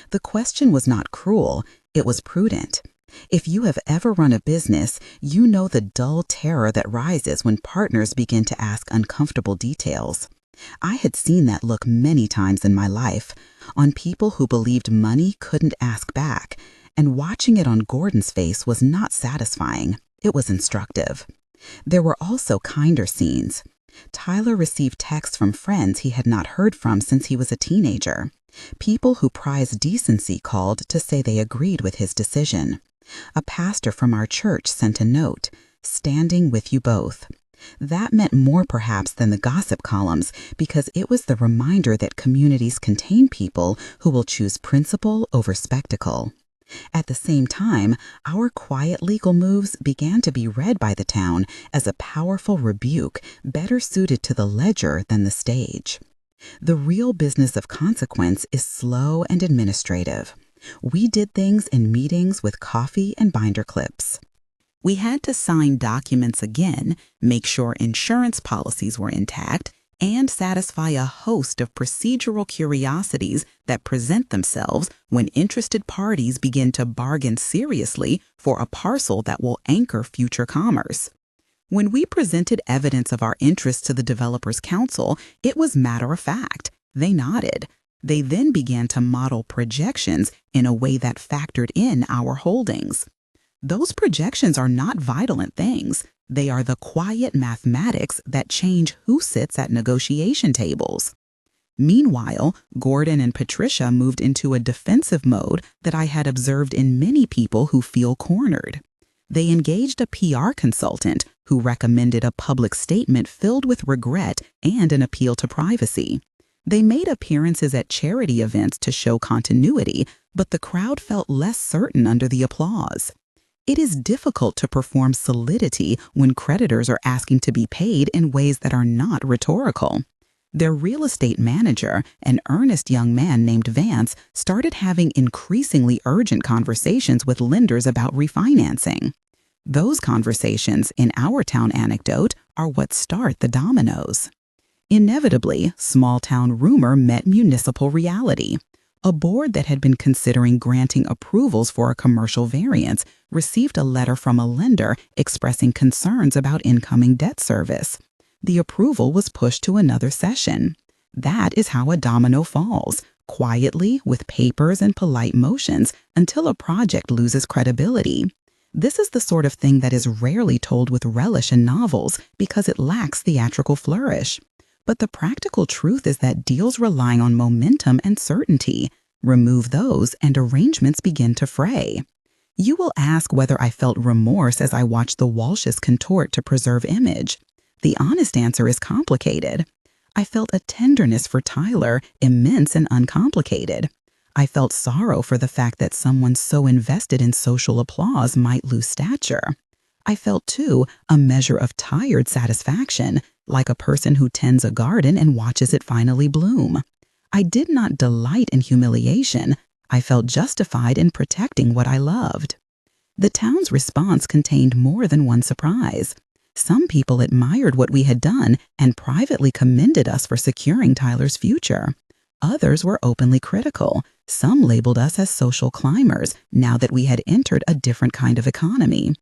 A: The question was not cruel, it was prudent. If you have ever run a business, you know the dull terror that rises when partners begin to ask uncomfortable details. I had seen that look many times in my life, on people who believed money couldn't ask back, and watching it on Gordon's face was not satisfying. It was instructive. There were also kinder scenes. Tyler received texts from friends he had not heard from since he was a teenager. People who prize decency called to say they agreed with his decision. A pastor from our church sent a note, "Standing with you both." That meant more perhaps than the gossip columns, because it was the reminder that communities contain people who will choose principle over spectacle. At the same time, our quiet legal moves began to be read by the town as a powerful rebuke better suited to the ledger than the stage. The real business of consequence is slow and administrative. We did things in meetings with coffee and binder clips. We had to sign documents again, make sure insurance policies were intact, and satisfy a host of procedural curiosities that present themselves when interested parties begin to bargain seriously for a parcel that will anchor future commerce. When we presented evidence of our interest to the Developers Council, it was matter of fact. They nodded. They then began to model projections in a way that factored in our holdings. Those projections are not violent things. They are the quiet mathematics that change who sits at negotiation tables. Meanwhile, Gordon and Patricia moved into a defensive mode that I had observed in many people who feel cornered. They engaged a PR consultant who recommended a public statement filled with regret and an appeal to privacy. They made appearances at charity events to show continuity, but the crowd felt less certain under the applause. It is difficult to perform solidity when creditors are asking to be paid in ways that are not rhetorical. Their real estate manager, an earnest young man named Vance, started having increasingly urgent conversations with lenders about refinancing. Those conversations, in our town anecdote, are what start the dominoes. Inevitably, small-town rumor met municipal reality. A board that had been considering granting approvals for a commercial variance received a letter from a lender expressing concerns about incoming debt service. The approval was pushed to another session. That is how a domino falls, quietly, with papers and polite motions, until a project loses credibility. This is the sort of thing that is rarely told with relish in novels because it lacks theatrical flourish. But the practical truth is that deals relying on momentum and certainty. Remove those, and arrangements begin to fray. You will ask whether I felt remorse as I watched the Walshes contort to preserve image. The honest answer is complicated. I felt a tenderness for Tyler, immense and uncomplicated. I felt sorrow for the fact that someone so invested in social applause might lose stature. I felt, too, a measure of tired satisfaction, like a person who tends a garden and watches it finally bloom. I did not delight in humiliation. I felt justified in protecting what I loved. The town's response contained more than one surprise. Some people admired what we had done and privately commended us for securing Tyler's future. Others were openly critical. Some labeled us as social climbers now that we had entered a different kind of economy.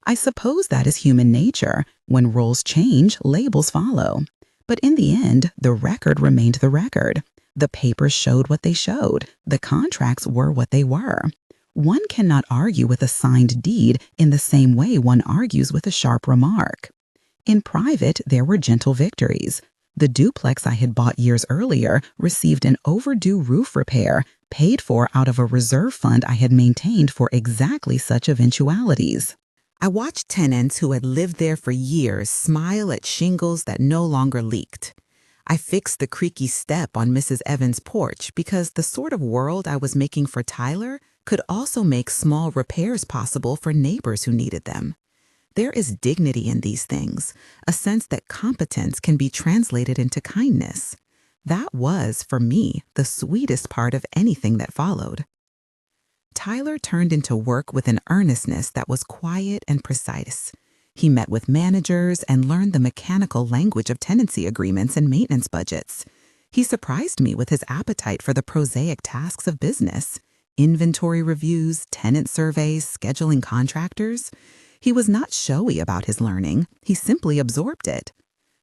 A: I suppose that is human nature. When roles change, labels follow. But in the end, the record remained the record. The papers showed what they showed. The contracts were what they were. One cannot argue with a signed deed in the same way one argues with a sharp remark. In private, there were gentle victories. The duplex I had bought years earlier received an overdue roof repair, paid for out of a reserve fund I had maintained for exactly such eventualities. I watched tenants who had lived there for years smile at shingles that no longer leaked. I fixed the creaky step on Mrs. Evans' porch because the sort of world I was making for Tyler could also make small repairs possible for neighbors who needed them. There is dignity in these things, a sense that competence can be translated into kindness. That was, for me, the sweetest part of anything that followed. Tyler turned into work with an earnestness that was quiet and precise. He met with managers and learned the mechanical language of tenancy agreements and maintenance budgets. He surprised me with his appetite for the prosaic tasks of business: inventory reviews, tenant surveys, scheduling contractors. He was not showy about his learning. He simply absorbed it.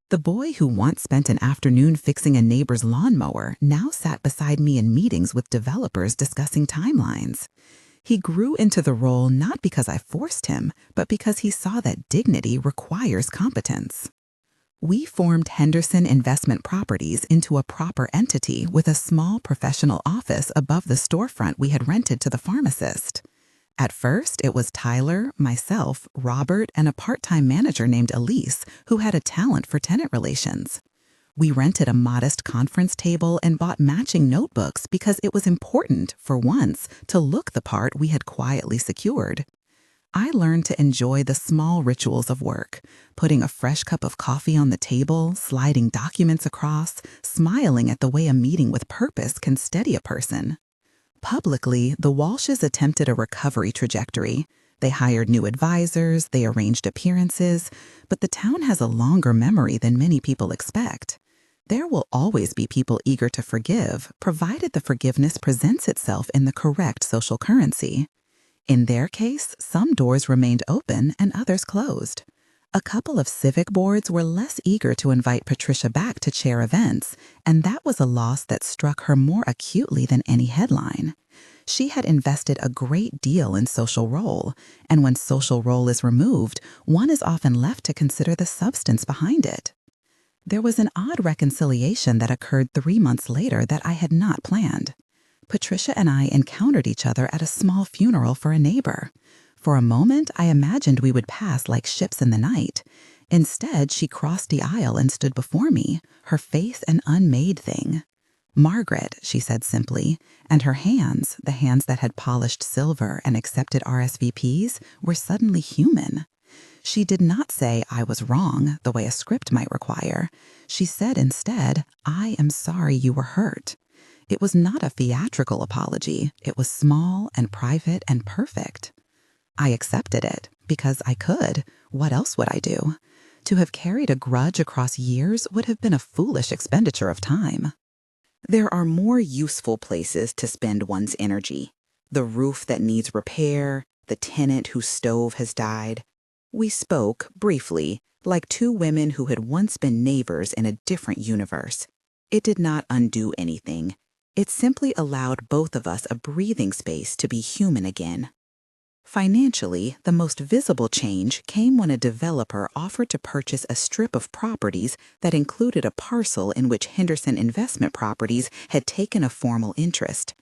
A: The boy who once spent an afternoon fixing a neighbor's lawnmower now sat beside me in meetings with developers discussing timelines. He grew into the role not because I forced him, but because he saw that dignity requires competence. We formed Henderson Investment Properties into a proper entity with a small professional office above the storefront we had rented to the pharmacist. At first, it was Tyler, myself, Robert, and a part-time manager named Elise who had a talent for tenant relations. We rented a modest conference table and bought matching notebooks because it was important, for once, to look the part we had quietly secured. I learned to enjoy the small rituals of work, putting a fresh cup of coffee on the table, sliding documents across, smiling at the way a meeting with purpose can steady a person. Publicly, the Walshes attempted a recovery trajectory. They hired new advisors, they arranged appearances, but the town has a longer memory than many people expect. There will always be people eager to forgive, provided the forgiveness presents itself in the correct social currency. In their case, some doors remained open and others closed. A couple of civic boards were less eager to invite Patricia back to chair events, and that was a loss that struck her more acutely than any headline. She had invested a great deal in social role, and when social role is removed, one is often left to consider the substance behind it. There was an odd reconciliation that occurred 3 months later that I had not planned. Patricia and I encountered each other at a small funeral for a neighbor. For a moment, I imagined we would pass like ships in the night. Instead, she crossed the aisle and stood before me, her face an unmade thing. "Margaret," she said simply, and her hands, the hands that had polished silver and accepted RSVPs, were suddenly human. She did not say I was wrong, the way a script might require. She said instead, "I am sorry you were hurt." It was not a theatrical apology. It was small and private and perfect. I accepted it because I could. What else would I do? To have carried a grudge across years would have been a foolish expenditure of time. There are more useful places to spend one's energy. The roof that needs repair, the tenant whose stove has died. We spoke, briefly, like two women who had once been neighbors in a different universe. It did not undo anything. It simply allowed both of us a breathing space to be human again. Financially, the most visible change came when a developer offered to purchase a strip of properties that included a parcel in which Henderson Investment Properties had taken a formal interest.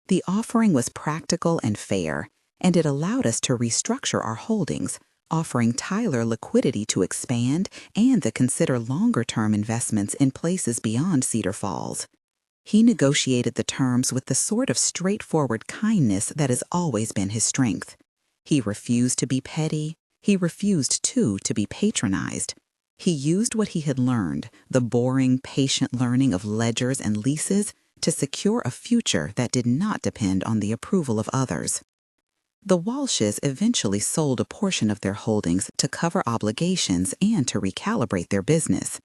A: The offering was practical and fair, and it allowed us to restructure our holdings, offering Tyler liquidity to expand and to consider longer-term investments in places beyond Cedar Falls. He negotiated the terms with the sort of straightforward kindness that has always been his strength. He refused to be petty. He refused, too, to be patronized. He used what he had learned, the boring, patient learning of ledgers and leases, to secure a future that did not depend on the approval of others. The Walshes eventually sold a portion of their holdings to cover obligations and to recalibrate their business.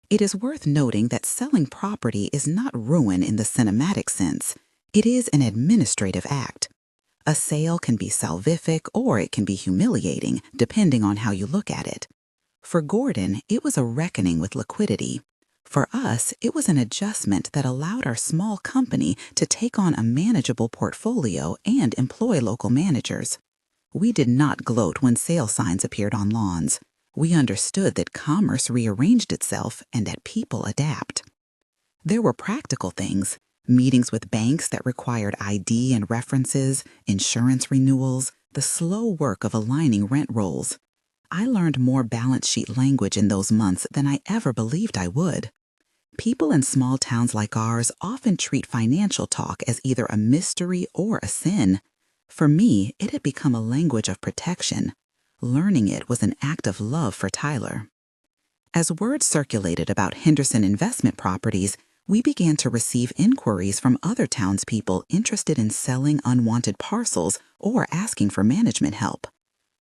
A: It is worth noting that selling property is not ruin in the cinematic sense. It is an administrative act. A sale can be salvific or it can be humiliating, depending on how you look at it. For Gordon, it was a reckoning with liquidity. For us, it was an adjustment that allowed our small company to take on a manageable portfolio and employ local managers. We did not gloat when sale signs appeared on lawns. We understood that commerce rearranged itself and that people adapt. There were practical things. Meetings with banks that required ID and references, insurance renewals, the slow work of aligning rent rolls. I learned more balance sheet language in those months than I ever believed I would. People in small towns like ours often treat financial talk as either a mystery or a sin. For me, it had become a language of protection. Learning it was an act of love for Tyler. As word circulated about Henderson Investment Properties, we began to receive inquiries from other townspeople interested in selling unwanted parcels or asking for management help.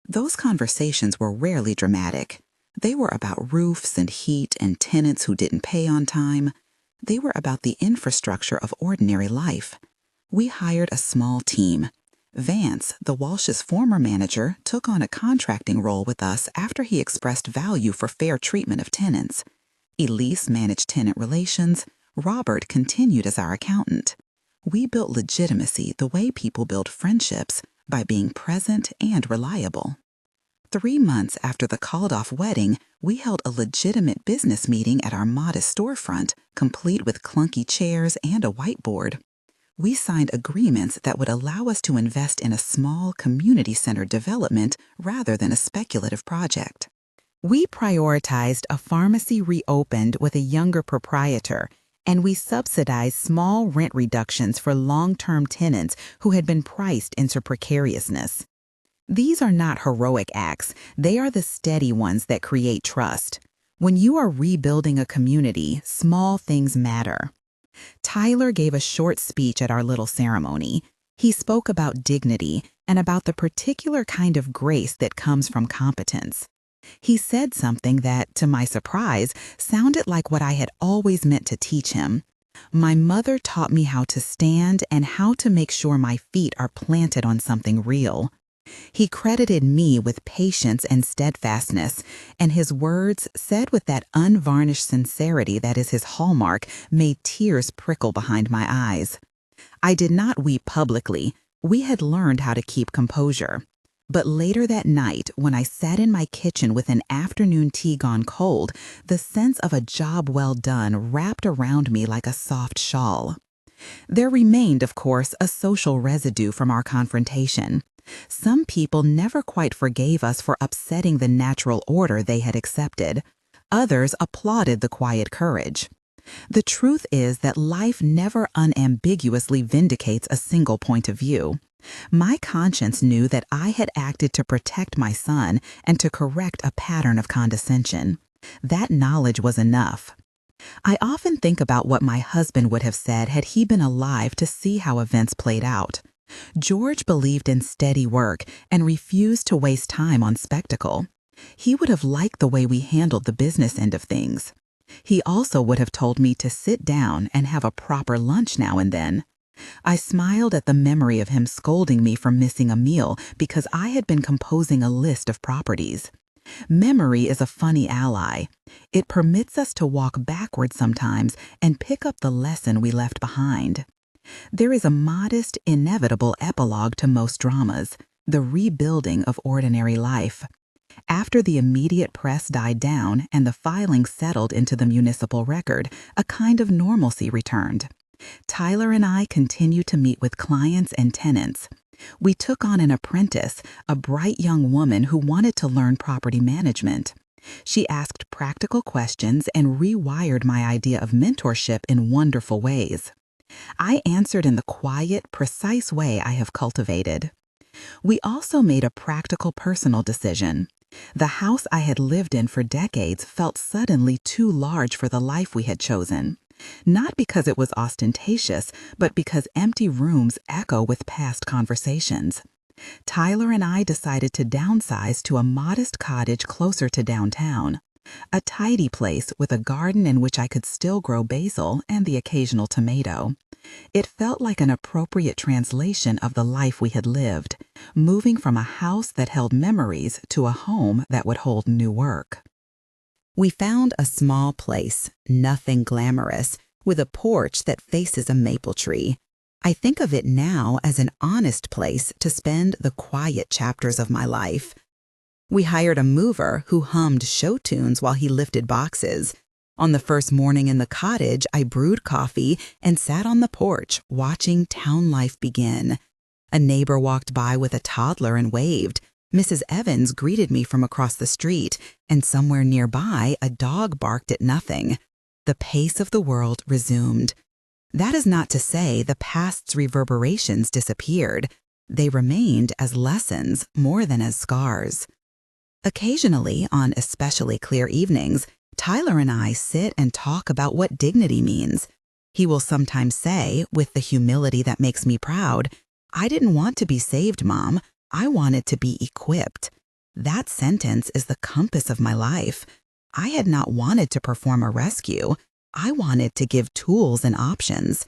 A: Those conversations were rarely dramatic. They were about roofs and heat and tenants who didn't pay on time. They were about the infrastructure of ordinary life. We hired a small team. Vance, the Walsh's former manager, took on a contracting role with us after he expressed value for fair treatment of tenants. Elise managed tenant relations. Robert continued as our accountant. We built legitimacy the way people build friendships, by being present and reliable. 3 months after the called-off wedding, we held a legitimate business meeting at our modest storefront, complete with clunky chairs and a whiteboard. We signed agreements that would allow us to invest in a small, community-centered development rather than a speculative project. We prioritized a pharmacy reopened with a younger proprietor, and we subsidized small rent reductions for long-term tenants who had been priced into precariousness. These are not heroic acts. They are the steady ones that create trust. When you are rebuilding a community, small things matter. Tyler gave a short speech at our little ceremony. He spoke about dignity and about the particular kind of grace that comes from competence. He said something that, to my surprise, sounded like what I had always meant to teach him. My mother taught me how to stand and how to make sure my feet are planted on something real. He credited me with patience and steadfastness, and his words, said with that unvarnished sincerity that is his hallmark, made tears prickle behind my eyes. I did not weep publicly. We had learned how to keep composure. But later that night, when I sat in my kitchen with an afternoon tea gone cold, the sense of a job well done wrapped around me like a soft shawl. There remained, of course, a social residue from our confrontation. Some people never quite forgave us for upsetting the natural order they had accepted. Others applauded the quiet courage. The truth is that life never unambiguously vindicates a single point of view. My conscience knew that I had acted to protect my son and to correct a pattern of condescension. That knowledge was enough. I often think about what my husband would have said had he been alive to see how events played out. George believed in steady work and refused to waste time on spectacle. He would have liked the way we handled the business end of things. He also would have told me to sit down and have a proper lunch now and then. I smiled at the memory of him scolding me for missing a meal because I had been composing a list of properties. Memory is a funny ally. It permits us to walk backward sometimes and pick up the lesson we left behind. There is a modest, inevitable epilogue to most dramas, the rebuilding of ordinary life. After the immediate press died down and the filing settled into the municipal record, a kind of normalcy returned. Tyler and I continued to meet with clients and tenants. We took on an apprentice, a bright young woman who wanted to learn property management. She asked practical questions and rewired my idea of mentorship in wonderful ways. I answered in the quiet, precise way I have cultivated. We also made a practical personal decision. The house I had lived in for decades felt suddenly too large for the life we had chosen. Not because it was ostentatious, but because empty rooms echo with past conversations. Tyler and I decided to downsize to a modest cottage closer to downtown. A tidy place with a garden in which I could still grow basil and the occasional tomato. It felt like an appropriate translation of the life we had lived, moving from a house that held memories to a home that would hold new work. We found a small place, nothing glamorous, with a porch that faces a maple tree. I think of it now as an honest place to spend the quiet chapters of my life. We hired a mover who hummed show tunes while he lifted boxes. On the first morning in the cottage, I brewed coffee and sat on the porch watching town life begin. A neighbor walked by with a toddler and waved. Mrs. Evans greeted me from across the street, and somewhere nearby a dog barked at nothing. The pace of the world resumed. That is not to say the past's reverberations disappeared. They remained as lessons more than as scars. Occasionally, on especially clear evenings, Tyler and I sit and talk about what dignity means. He will sometimes say, with the humility that makes me proud, "I didn't want to be saved, Mom. I wanted to be equipped." That sentence is the compass of my life. I had not wanted to perform a rescue. I wanted to give tools and options.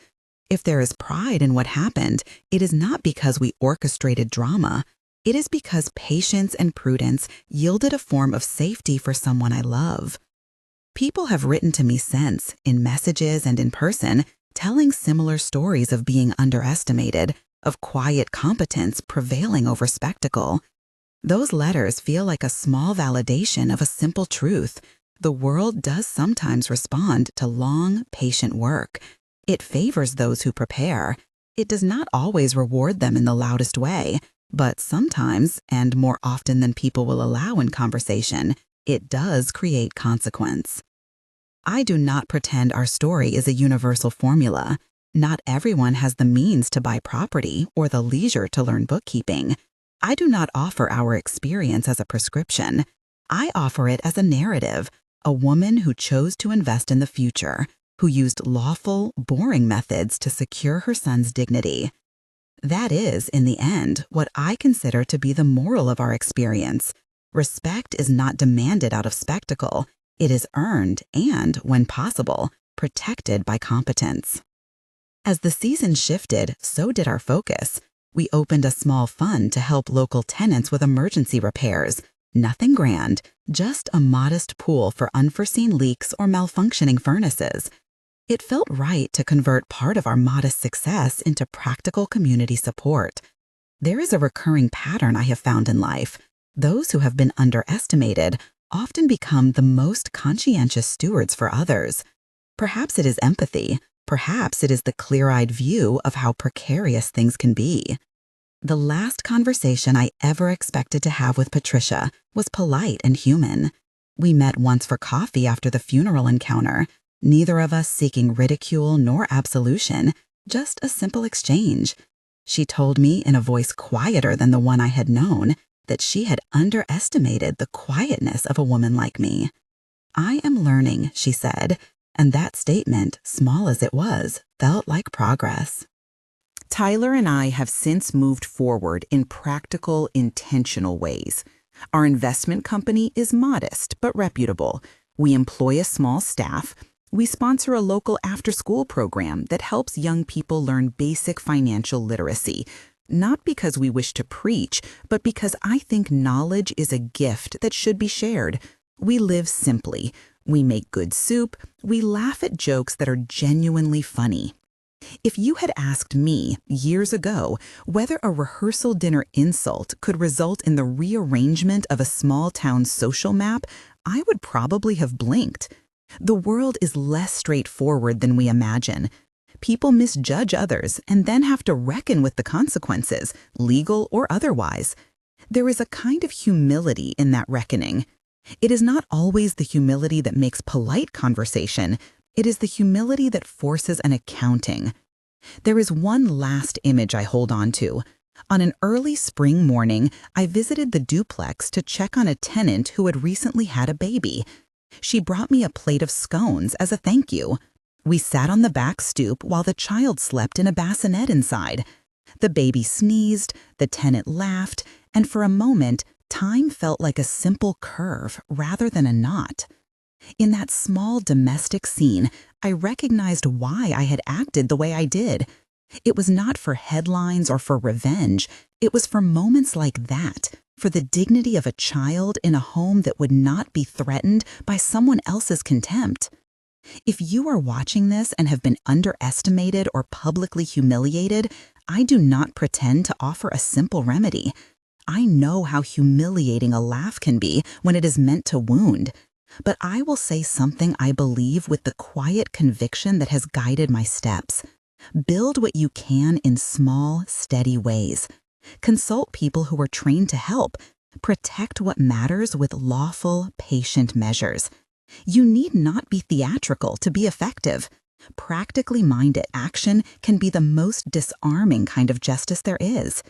A: If there is pride in what happened, it is not because we orchestrated drama. It is because patience and prudence yielded a form of safety for someone I love. People have written to me since, in messages and in person, telling similar stories of being underestimated, of quiet competence prevailing over spectacle. Those letters feel like a small validation of a simple truth. The world does sometimes respond to long, patient work. It favors those who prepare. It does not always reward them in the loudest way, but sometimes, and more often than people will allow in conversation, it does create consequence. I do not pretend our story is a universal formula. Not everyone has the means to buy property or the leisure to learn bookkeeping. I do not offer our experience as a prescription. I offer it as a narrative, a woman who chose to invest in the future, who used lawful, boring methods to secure her son's dignity. That is, in the end, what I consider to be the moral of our experience. Respect is not demanded out of spectacle. It is earned and, when possible, protected by competence. As the season shifted, so did our focus. We opened a small fund to help local tenants with emergency repairs. Nothing grand, just a modest pool for unforeseen leaks or malfunctioning furnaces. It felt right to convert part of our modest success into practical community support. There is a recurring pattern I have found in life. Those who have been underestimated often become the most conscientious stewards for others. Perhaps it is empathy. Perhaps it is the clear-eyed view of how precarious things can be. The last conversation I ever expected to have with Patricia was polite and human. We met once for coffee after the funeral encounter, neither of us seeking ridicule nor absolution, just a simple exchange. She told me in a voice quieter than the one I had known that she had underestimated the quietness of a woman like me. "I am learning," she said, and that statement, small as it was, felt like progress. Tyler and I have since moved forward in practical, intentional ways. Our investment company is modest but reputable. We employ a small staff. We sponsor a local after-school program that helps young people learn basic financial literacy, not because we wish to preach, but because I think knowledge is a gift that should be shared. We live simply. We make good soup. We laugh at jokes that are genuinely funny. If you had asked me years ago whether a rehearsal dinner insult could result in the rearrangement of a small town social map, I would probably have blinked. The world is less straightforward than we imagine. People misjudge others and then have to reckon with the consequences, legal or otherwise. There is a kind of humility in that reckoning. It is not always the humility that makes polite conversation. It is the humility that forces an accounting. There is one last image I hold on to. On an early spring morning, I visited the duplex to check on a tenant who had recently had a baby. She brought me a plate of scones as a thank you. We sat on the back stoop while the child slept in a bassinet inside. The baby sneezed, the tenant laughed, and for a moment, time felt like a simple curve rather than a knot. In that small domestic scene, I recognized why I had acted the way I did. It was not for headlines or for revenge. It was for moments like that, for the dignity of a child in a home that would not be threatened by someone else's contempt. If you are watching this and have been underestimated or publicly humiliated, I do not pretend to offer a simple remedy. I know how humiliating a laugh can be when it is meant to wound. But I will say something I believe with the quiet conviction that has guided my steps. Build what you can in small, steady ways. Consult people who are trained to help. Protect what matters with lawful, patient measures. You need not be theatrical to be effective. Practically minded action can be the most disarming kind of justice there is.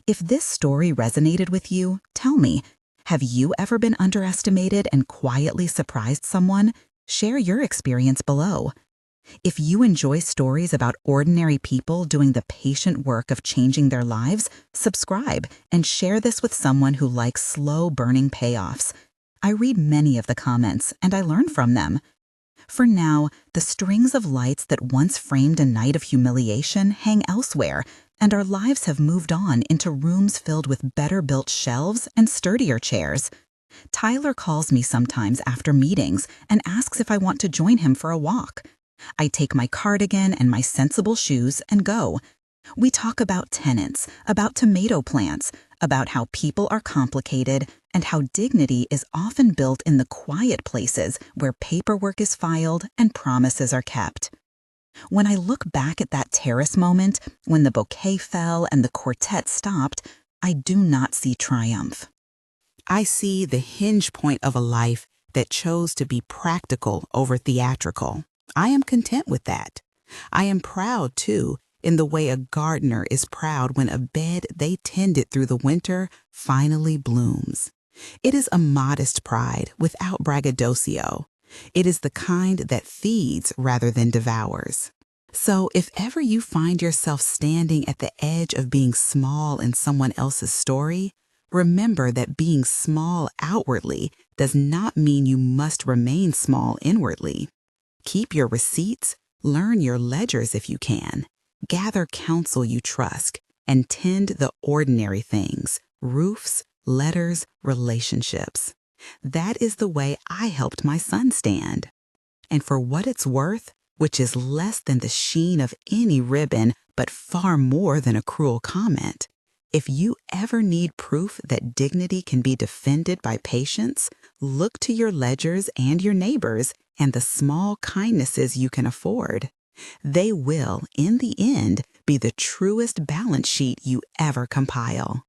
A: If this story resonated with you, tell me. Have you ever been underestimated and quietly surprised someone? Share your experience below. If you enjoy stories about ordinary people doing the patient work of changing their lives, subscribe and share this with someone who likes slow-burning payoffs. I read many of the comments and I learn from them. For now, the strings of lights that once framed a night of humiliation hang elsewhere, and our lives have moved on into rooms filled with better-built shelves and sturdier chairs. Tyler calls me sometimes after meetings and asks if I want to join him for a walk. I take my cardigan and my sensible shoes and go. We talk about tenants, about tomato plants, about how people are complicated, and how dignity is often built in the quiet places where paperwork is filed and promises are kept. When I look back at that terrace moment, when the bouquet fell and the quartet stopped, I do not see triumph. I see the hinge point of a life that chose to be practical over theatrical. I am content with that. I am proud, too, in the way a gardener is proud when a bed they tended through the winter finally blooms. It is a modest pride without braggadocio. It is the kind that feeds rather than devours. So if ever you find yourself standing at the edge of being small in someone else's story, remember that being small outwardly does not mean you must remain small inwardly. Keep your receipts, learn your ledgers if you can, gather counsel you trust, and tend the ordinary things, roofs, letters, relationships. That is the way I helped my son stand. And for what it's worth, which is less than the sheen of any ribbon, but far more than a cruel comment, if you ever need proof that dignity can be defended by patience, look to your ledgers and your neighbors and the small kindnesses you can afford. They will, in the end, be the truest balance sheet you ever compile.